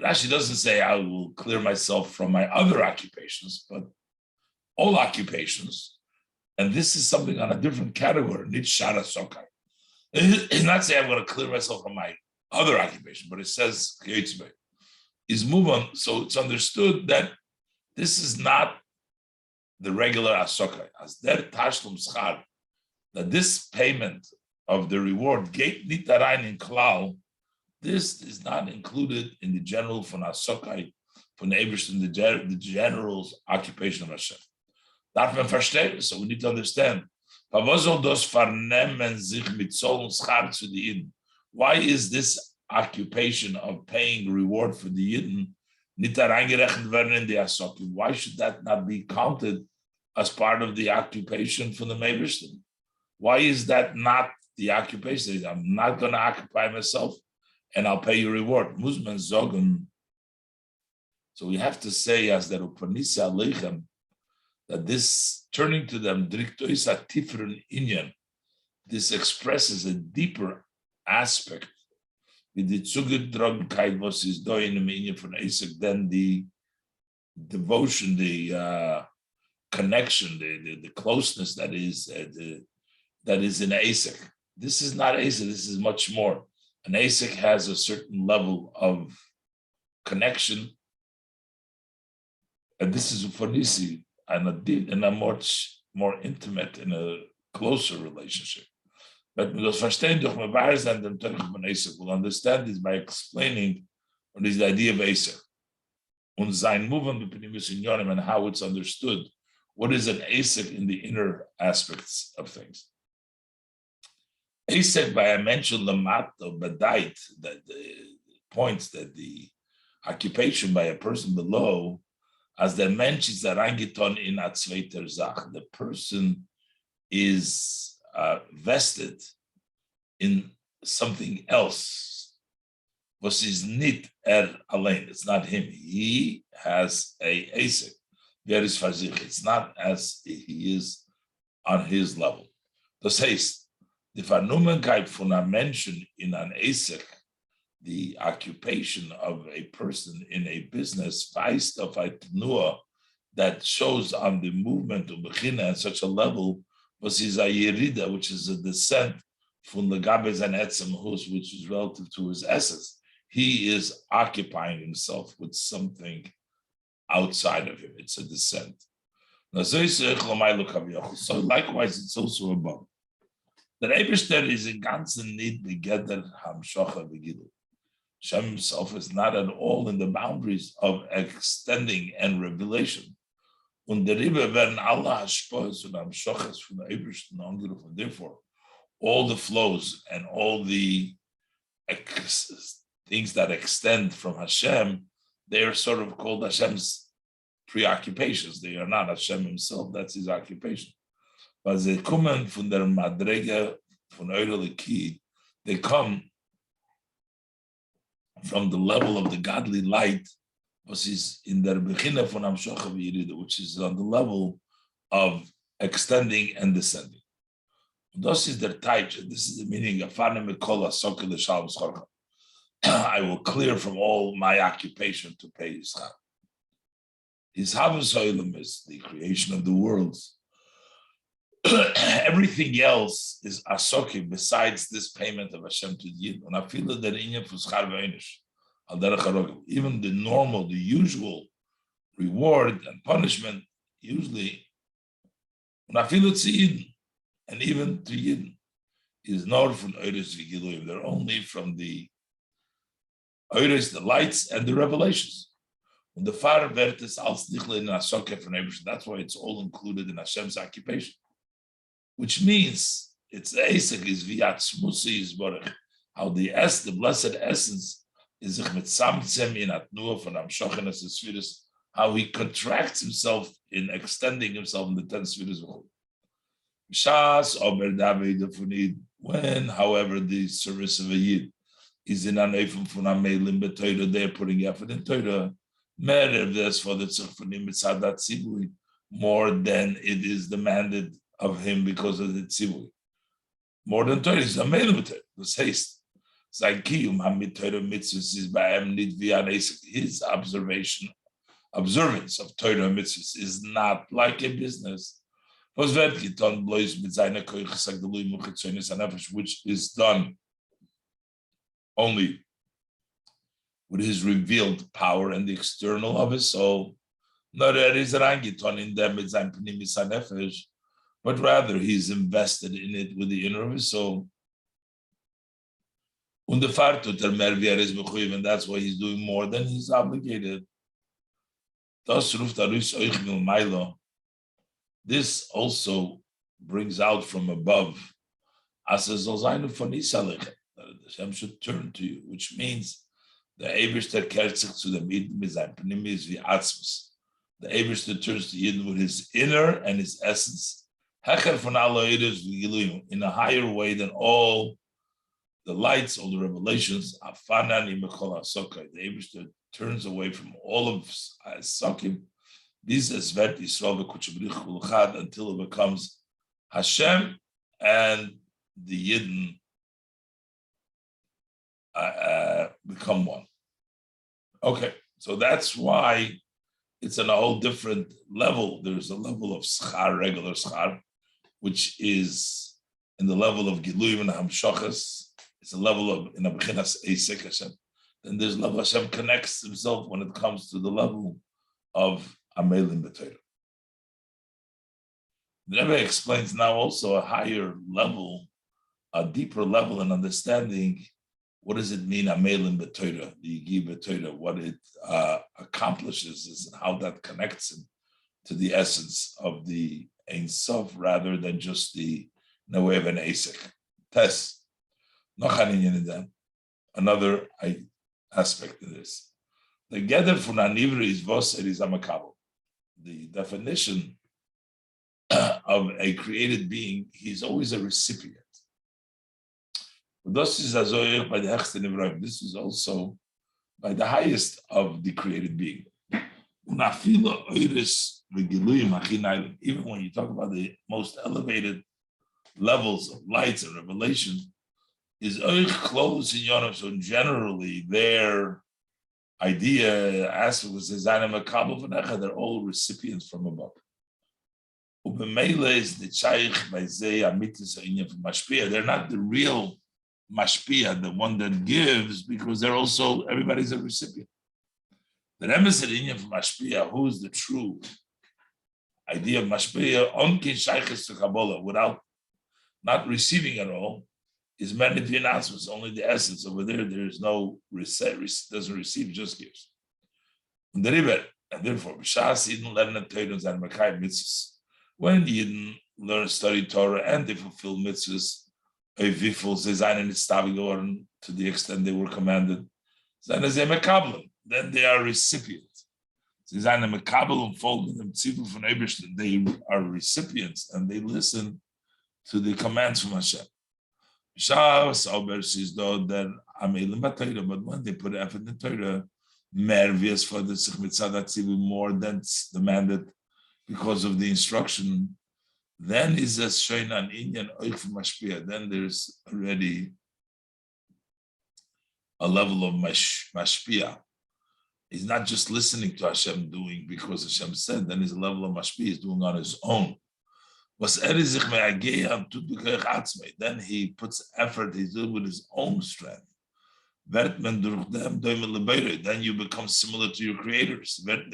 Rashi doesn't say I will clear myself from my other occupations, but all occupations, and this is something on a different category. Nitshara sokai. It's not saying I'm going to clear myself from my other occupation, but it says is move on. So it's understood that this is not the regular asokai, as der tashlum schar, that this payment of the reward gate nitarain in klal. This is not included in the general von asokai, von Eberstein, the general's occupation of Hashem. Darf man verstehen? So we need to understand. Why is this occupation of paying reward for the Yidden why should that not be counted as part of the occupation for the Meibishtin? Why is that not the occupation? I'm not going to occupy myself and I'll pay you reward. So we have to say as that Upanisa Aleichem, that this turning to them, this expresses a deeper aspect than the devotion, the connection, the closeness that is in Asik. This is not Asik, this is much more. An Asik has a certain level of connection, and this is for Nisi, and a much more intimate, in a closer relationship. But we'll understand this by explaining what is the idea of Asik. And how it's understood. What is an Asik in the inner aspects of things? Asik, by I mentioned Lamato Badait, that the points that the occupation by a person below, as the mensch is arangiton in a zweiter Zach, the person is vested in something else. Was is nit allein. It's not him. He has a asik. There is fazich. It's not as he is on his level. Das heißt, die Vernummenkeit von einem Menschen in an asik, the occupation of a person in a business, weist auf ein Tnua that shows on the movement of Bechina at such a level, was is a yerida, which is a descent from the Gabez and Etzem Hus, which is relative to his essence. He is occupying himself with something outside of him. It's a descent. So likewise, it's also above. The Eberster is in ganzen need begeder hamshocha begidul. Shem himself is not at all in the boundaries of extending and revelation. Und der Rebbe werden alle Hashpoes und Hamshochas from the Ebersten angerufen. Therefore, all the flows and all the things that extend from Hashem, they are sort of called Hashem's preoccupations. They are not Hashem himself, that's his occupation. But they come from their Madrega, from Eireliki, they come from the level of the godly light, which is in their Bechina von Hamshocha v'Yirida, which is on the level of extending and descending. This is their taich. This is the meaning of I will clear from all my occupation to pay his chab. His havas oilam is the creation of the worlds. everything else is asokim besides this payment of Hashem to Yid. And I feel that even the normal, the usual reward and punishment, usually, when I feel it's Yid, and even to Yid, is not from Oiris Vigiluyim. They're only from the Oiris, the lights, and the revelations. When the fire vertes als nichle in Asoke from Abraham, that's why it's all included in Hashem's occupation. Which means it's Esek is Viatzmusi is Borech. How the blessed essence is Ichmetzamtzem in Atnua from Amshochenes Sfiris, how he contracts himself in extending himself in the 10 Sfiris. Shas Ober David Funid, when, however, the service of a Yid is in an Ephim Funamelim Betoida, they're putting effort in Toida, Merev, this for the Tzurfanim Mitzadat Tzibui, more than it is demanded of him because of the Tzibui. More than Toida is a Melim Betoida, this haste. Zaikiyum Hamitoida Mitzvahs is by Amnid Vianes, his observance of Torah Mitzvahs is not like a business. Which is done only with his revealed power and the external of his soul. Not that is rangiton in them but rather he's invested in it with the inner of his soul. And that's why he's doing more than he's obligated. This also brings out from above that Hashem should turn to you, which means the Eibishter kehrt sich zu dem Yidden mit seinem Pnimis wie Atzmus. The Eibishter turns to Yidden with his inner and his essence, hecher von alle Eidos v'giluyim, in a higher way than all the lights, all the revelations. Afanan imechol hasokai. The Eibishter turns away from all of Sokim. This is Vet Yisrael v'Kuchabrich Kulchad until it becomes Hashem and the Yidden become one. Okay, so that's why it's on a whole different level. There's a level of schar, regular schar, which is in the level of Giluyim and Hamshachas. It's a level of in a Bechinas Eisek Hashem. Then there's level Hashem connects himself when it comes to the level of Amelim B'Torah. The Rebbe explains now also a higher level, a deeper level in understanding what does it mean Amelim B'Torah, the Yigi B'Torah, what it accomplishes is and how that connects him to the essence of the Ein Sof rather than just the Newev and Asik. Tess. Another aspect of this. The Geder from Anivri is Voser is Amakabel. The definition of a created being, he's always a recipient. This is also by the highest of the created being. Even when you talk about the most elevated levels of lights and revelation, is close in Yonah. So generally, their idea, aspect was they're all recipients from above. Is the they're not the real mashpia, the one that gives, because they're also, everybody's a recipient. The emes inyan from mashpia, who is the true idea of mashpia, onkin shayches to Kabbalah, without not receiving at all, is manifinatus, only the essence. Over there, there is no doesn't receive, just gives. And therefore, when Yidden learn, study Torah, and they fulfill mitzvahs, to the extent they were commanded, then they are recipients. They are recipients and they listen to the commands from Hashem. But when they put effort in the Torah, for the more than demanded because of the instruction, then is a shayna inyan oich mashpia. Then there's already a level of mashpia. He's not just listening to Hashem doing because Hashem said. Then he's a level of mashpia. He's doing on his own. Then he puts effort, he's doing with his own strength. Then you become similar to your creators. It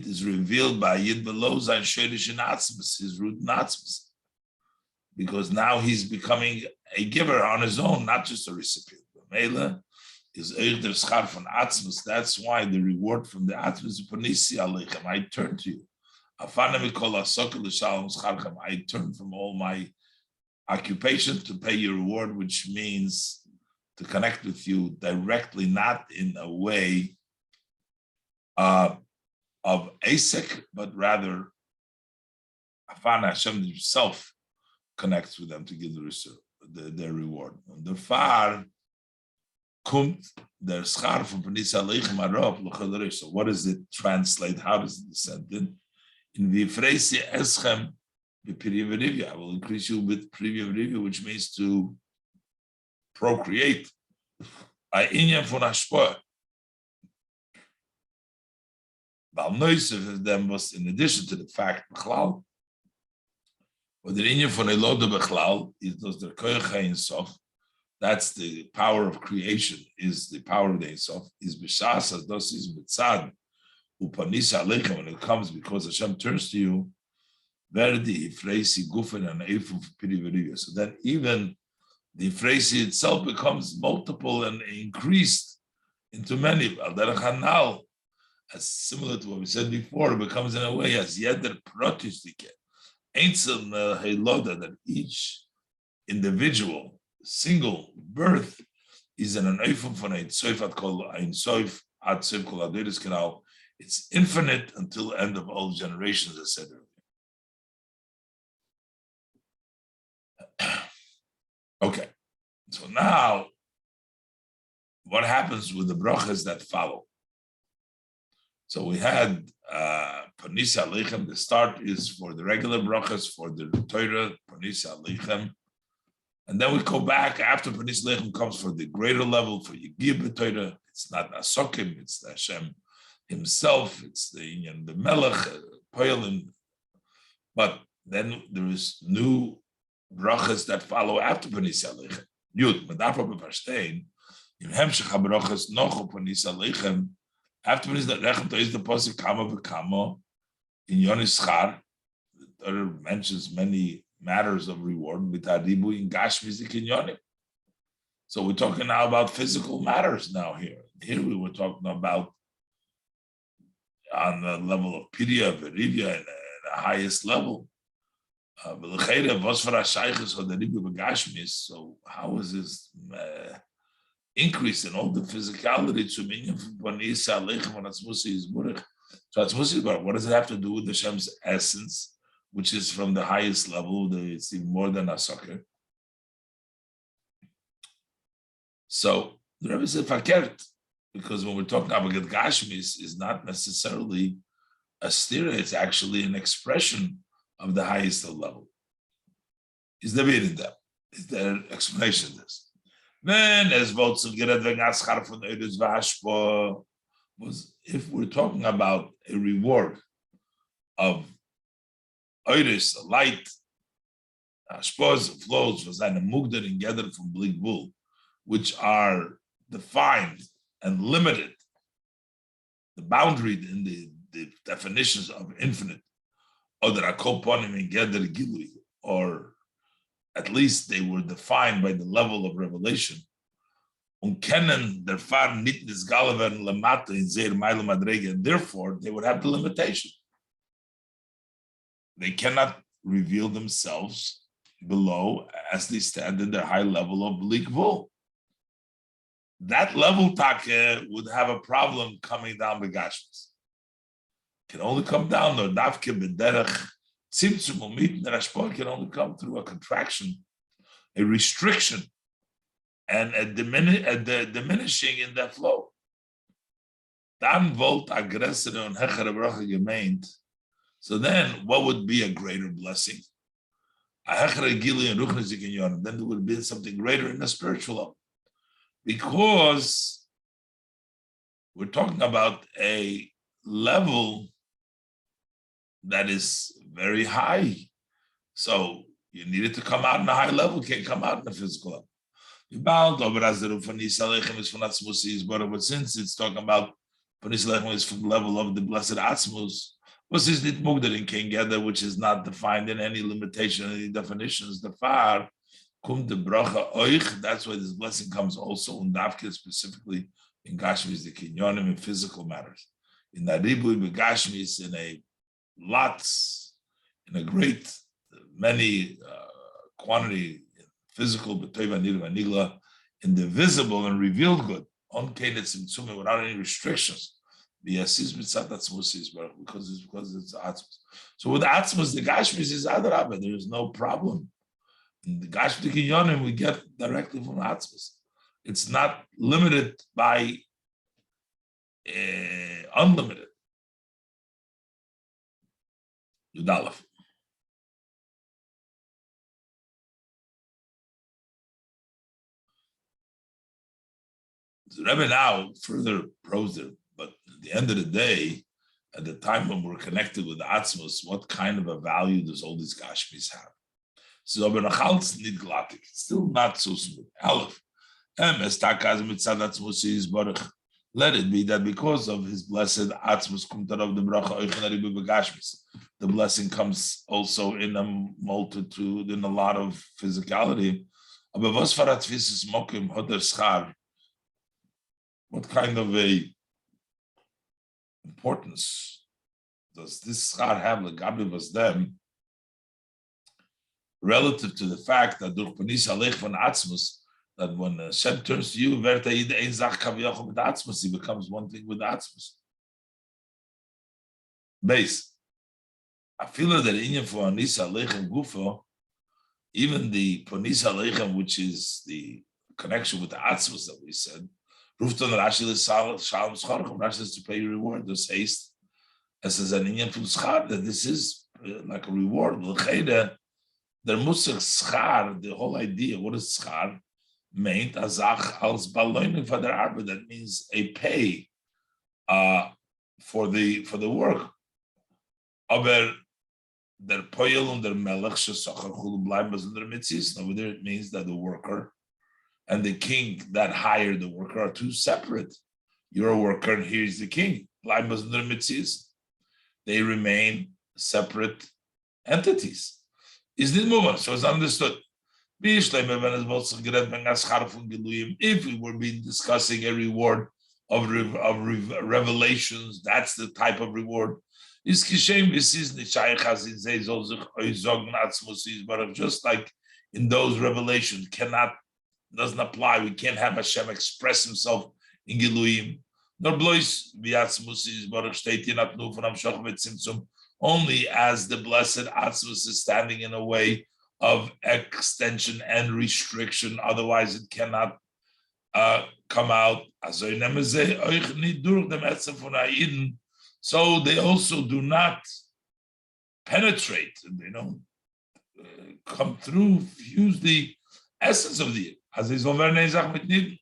is revealed by Yid below sein Sherish in Atzmas, his root in Atzmas. Because now he's becoming a giver on his own, not just a recipient. Mela is der Schar von Atzmas. That's why the reward from the Atzmas is Panisi Aleichem. I turn to you. I turn from all my occupation to pay your reward, which means to connect with you directly, not in a way of asek, but rather Afana Hashem himself connects with them to give their reward. Und der Far kommt der Schar von Panis Aleichem Arab l'chadarish. So what does it translate? How does it descend in? In Vifreisi Eschem b'piriv I will increase you with piriv, which means to procreate. I inyan von Hashpah. Bal Neusef of them was in addition to the fact Bechlal. But the inyan von Eloda Bechlal is those the koyach ein sof. That's the power of creation. Is the power of the Ein Sof. Is b'shas as dos is mitzad. Upanis aleichem, when it comes because Hashem turns to you, verdi ifreisi gufen and eifum piriv. So then even the ifreisi itself becomes multiple and increased into many. Al derech hanal, as similar to what we said before, it becomes in a way as yeder protistike. Einzel heiloda, that each individual single birth is an eifum von ein soif at kol ein soif at soif kol aderis kanal. It's infinite until the end of all generations, as I said earlier. Okay, so now what happens with the brachas that follow? So we had Panisa Aleichem. The start is for the regular brachas, for the Torah, Panisa Aleichem. And then we go back after Panisa Aleichem comes for the greater level, for Yigib Torah. It's not Asokim, it's the Hashem himself, it's the Melech, Poyalim. But then there is new brachas that follow after Panisa Aleichem. Yud, Medafa Befarstein, in Hemshech HaBrachas Nocho Panisa Aleichem, after Panisa Aleichem, there is the Pasuk Kama V'Kama in Yonis Schar. The Torah mentions many matters of reward with Hadibu in Gashmizik in Yonim. So we're talking now about physical matters now here. Here we were talking about on the level of Pidya, Verivya, and the highest level. So how is this increase in all the physicality to meaning from So what does it have to do with the Hashem's essence, which is from the highest level? It's even more than a soccer. So the Rebbe said fakert, because when we're talking about Gashmis, is not necessarily a stira, it's actually an expression of the highest level. Is the reading them? Is there explanation of this? Then as was if we're talking about a reward of Oiris, light, Ashpos flows was an mugdar and gathered from Blig Bull, which are defined and limited, the boundary in the definitions of infinite, or that are koponim and gather gilui, or at least they were defined by the level of revelation. And therefore they would have the limitation. They cannot reveal themselves below as they stand in their high level of Blikvul. That level take would have a problem coming down the Gashmis. Can only come down or dafke b'derech tzimtzum umit nerashpor can only come through a contraction, a restriction, and a diminishing in that flow. Dan volt aggressor on hechere bracha gemeint. So then, what would be a greater blessing? A hechere gili and ruchnizik in yon. Then there would have been something greater in the spiritual level, because we're talking about a level that is very high. So you need it to come out in a high level, can't come out in a physical level. But since it's talking about Panis Lechem is from the level of the blessed Atzmus, was is nit mugdarin can gather, which is not defined in any limitation, any definitions. The far kum de bracha oich. That's why this blessing comes also in Dafke, specifically in Gashmis, the kinyonim, in physical matters. In the Ribui Begashmis, in a lots, in a great many quantity, physical, nigla, in the visible and revealed good, on without any restrictions. Because it's atzmus. So with atzmus, the gashmis is adrabah. There is no problem. In the gashmis kinyonim, we get directly from atzmus. It's not limited by unlimited. Yudalef. The Rebbe now further probes it, but at the end of the day, at the time when we're connected with the Atzmus, what kind of a value does all these Gashmis have? So it's still not so smooth. Aleph. Let it be that because of his blessed Atzmus, the blessing comes also in a multitude, in a lot of physicality. What kind of a importance does this schar have, legabe was them, relative to the fact that durch Panis Alech von Atzmus, that when Hashem turns to you, he becomes one thing with Atzmus. Base. I feel that in for Panis Alechem Gufo, even the Panis Alechem, which is the connection with the Atzmus that we said, Rashi says to pay your reward. There's haste. As says an Inyan from Schar, that this is like a reward. The Musik Schar, the whole idea, what is Schar? Meint azach als baloining for their arbeit. That means a pay for the work. Aber der Poyel und der Melech shesocher chulu bleibas und der Mitzis. Over there, it means that the worker and the king that hired the worker are two separate. You're a worker, and here's the king. They remain separate entities. Is this movement? So it's understood. If we were being discussing a reward of revelations, that's the type of reward. Just like in those revelations, doesn't apply. We can't have Hashem express himself in Giluyim. Nor blois v'atzmus baruch shteit yinatnu v'nam shoch v'tzimtzum. Only as the blessed Atzmus is standing in a way of extension and restriction. Otherwise, it cannot come out. So they also do not penetrate. They don't come through, fuse the essence of the as is over nezach mit nid.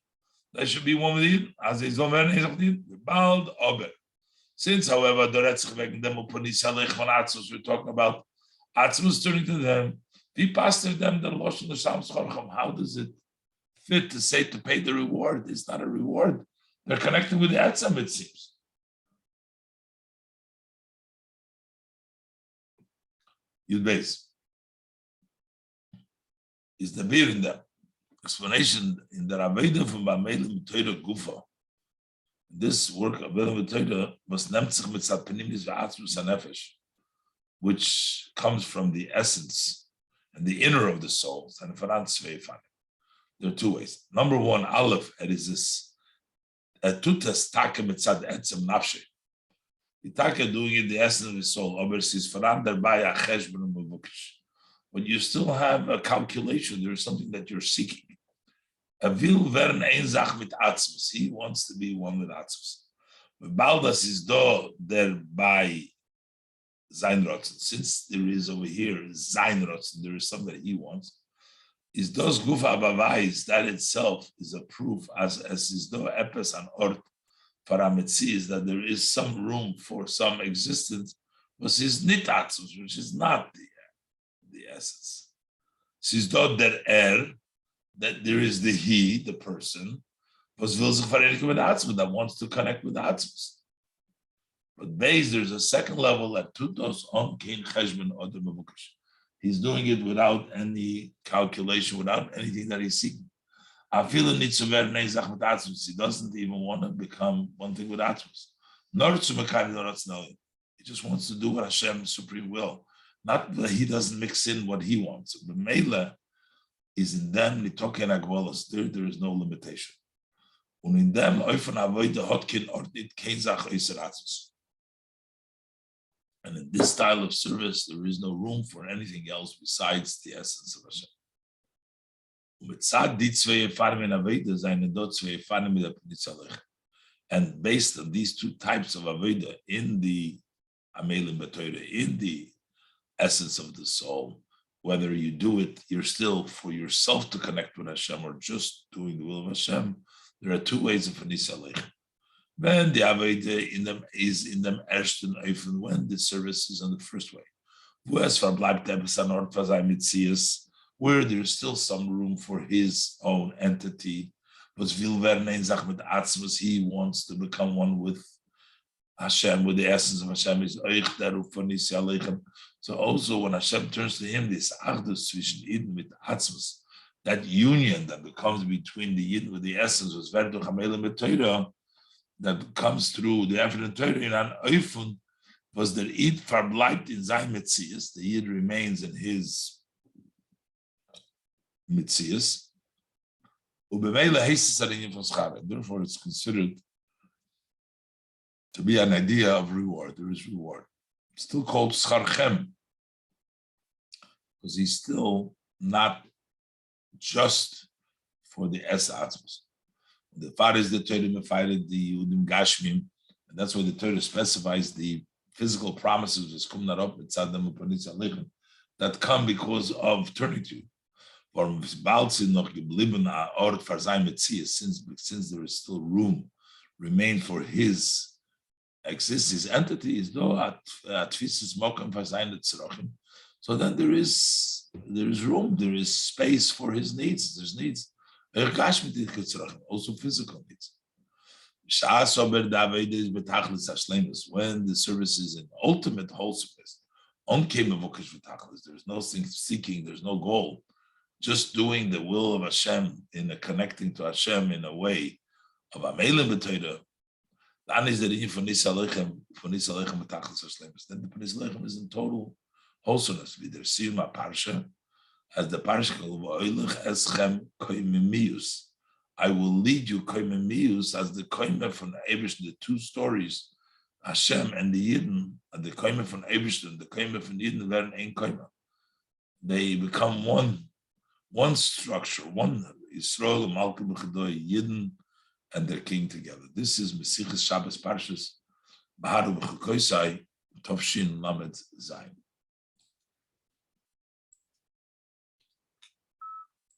That should be one with it. As is over nezach nid. Bald ober. Since, however, the retzich wegen dem uponis halech von Atzmus, we're talking about Atzmus turning to them. We passed to them the losh in the sham schorcham. How does it fit to say to pay the reward? It's not a reward. They're connected with the Etzem, it seems. Yud Beis is the beer in them. Explanation in the Raveda from Bamelim Torah Gufa. This work of Torah was nemtzich mitzat penimis v'atzmus hanefesh, which comes from the essence and the inner of the soul. There are two ways. Number one, Aleph, it is this tutas taka mitzad etzem nafshe. The taka doing it the essence of the soul. Overseas faran derbai acheshbon u'mevukish. But you still have a calculation. There is something that you're seeking. He wants to be one with Atzmus. Baldas is do thereby Zainrotzen. Since there is over here Zainrotzen, there is something that he wants. Is dos gufa abavais, that itself is a proof as is do epes an ort parametzi, is that there is some room for some existence was is nit atzmus, which is not the essence. She's dot that that there is the he, the person, was will sich vereinigen with atzmus, that wants to connect with atzmus. But base, there's a second level at tutos on kein cheshbon oder mevukash. He's doing it without any calculation, without anything that he's seeking. I feel it needs to be nezach with atzmus. He doesn't even want to become one thing with atzmus. Nor to mekayim l'ratznali. He just wants to do what Hashem's supreme will. Not that he doesn't mix in what he wants. The Mela is in them, nitoken agvolas. There is no limitation. And in them, oifen avoide hotkin ordit kein zach oiser atzmus. And in this style of service, there is no room for anything else besides the essence of Hashem. And based on these two types of Aveda in the Amelim B'Torah, in the essence of the soul, whether you do it, you're still for yourself to connect with Hashem or just doing the will of Hashem, there are two ways of Anisa Aleichem. When the Aveda in them is in them Ersten Eifen, when the service is on the first way. Where there's still some room for his own entity, but he wants to become one with Hashem, with the essence of Hashem. So also when Hashem turns to him, this Achdus zwischen Eden with Atzmus, that union that becomes between the Eden with the essence was that comes through the evident Torah in an Eifun, was that it verbleibt in sein Metzias, the Yid remains in his Metzias. Therefore, it's considered to be an idea of reward. There is reward. It's still called Scharchem, because he's still not just for the Es Atzmus. The Father is the Torah, the Yehudim Gashmim, and that's why the Torah specifies the physical promises that come because of turning to you. Since there is still room remain for his existence, his entity is so then there is room, there is space for his needs. There's needs. Also physical needs. When the service is in ultimate wholesomeness, there's no seeking, there's no goal, just doing the will of Hashem in a connecting to Hashem in a way of Amelim B'Torah. Then the Panis Lechem is in total wholesomeness. As the parsha I will lead you koimemius as the koime from Eibush, the two stories, Hashem and the Yidden, and the koime from Eibush and the koime from Yidden werden ein koime. They become one structure, one Yisrael, Malka B'Chadoi, Yidden, and their king together. This is Mesichas Shabbos Parshas Bahar Bechukosei Tovshin Lamed Zayin.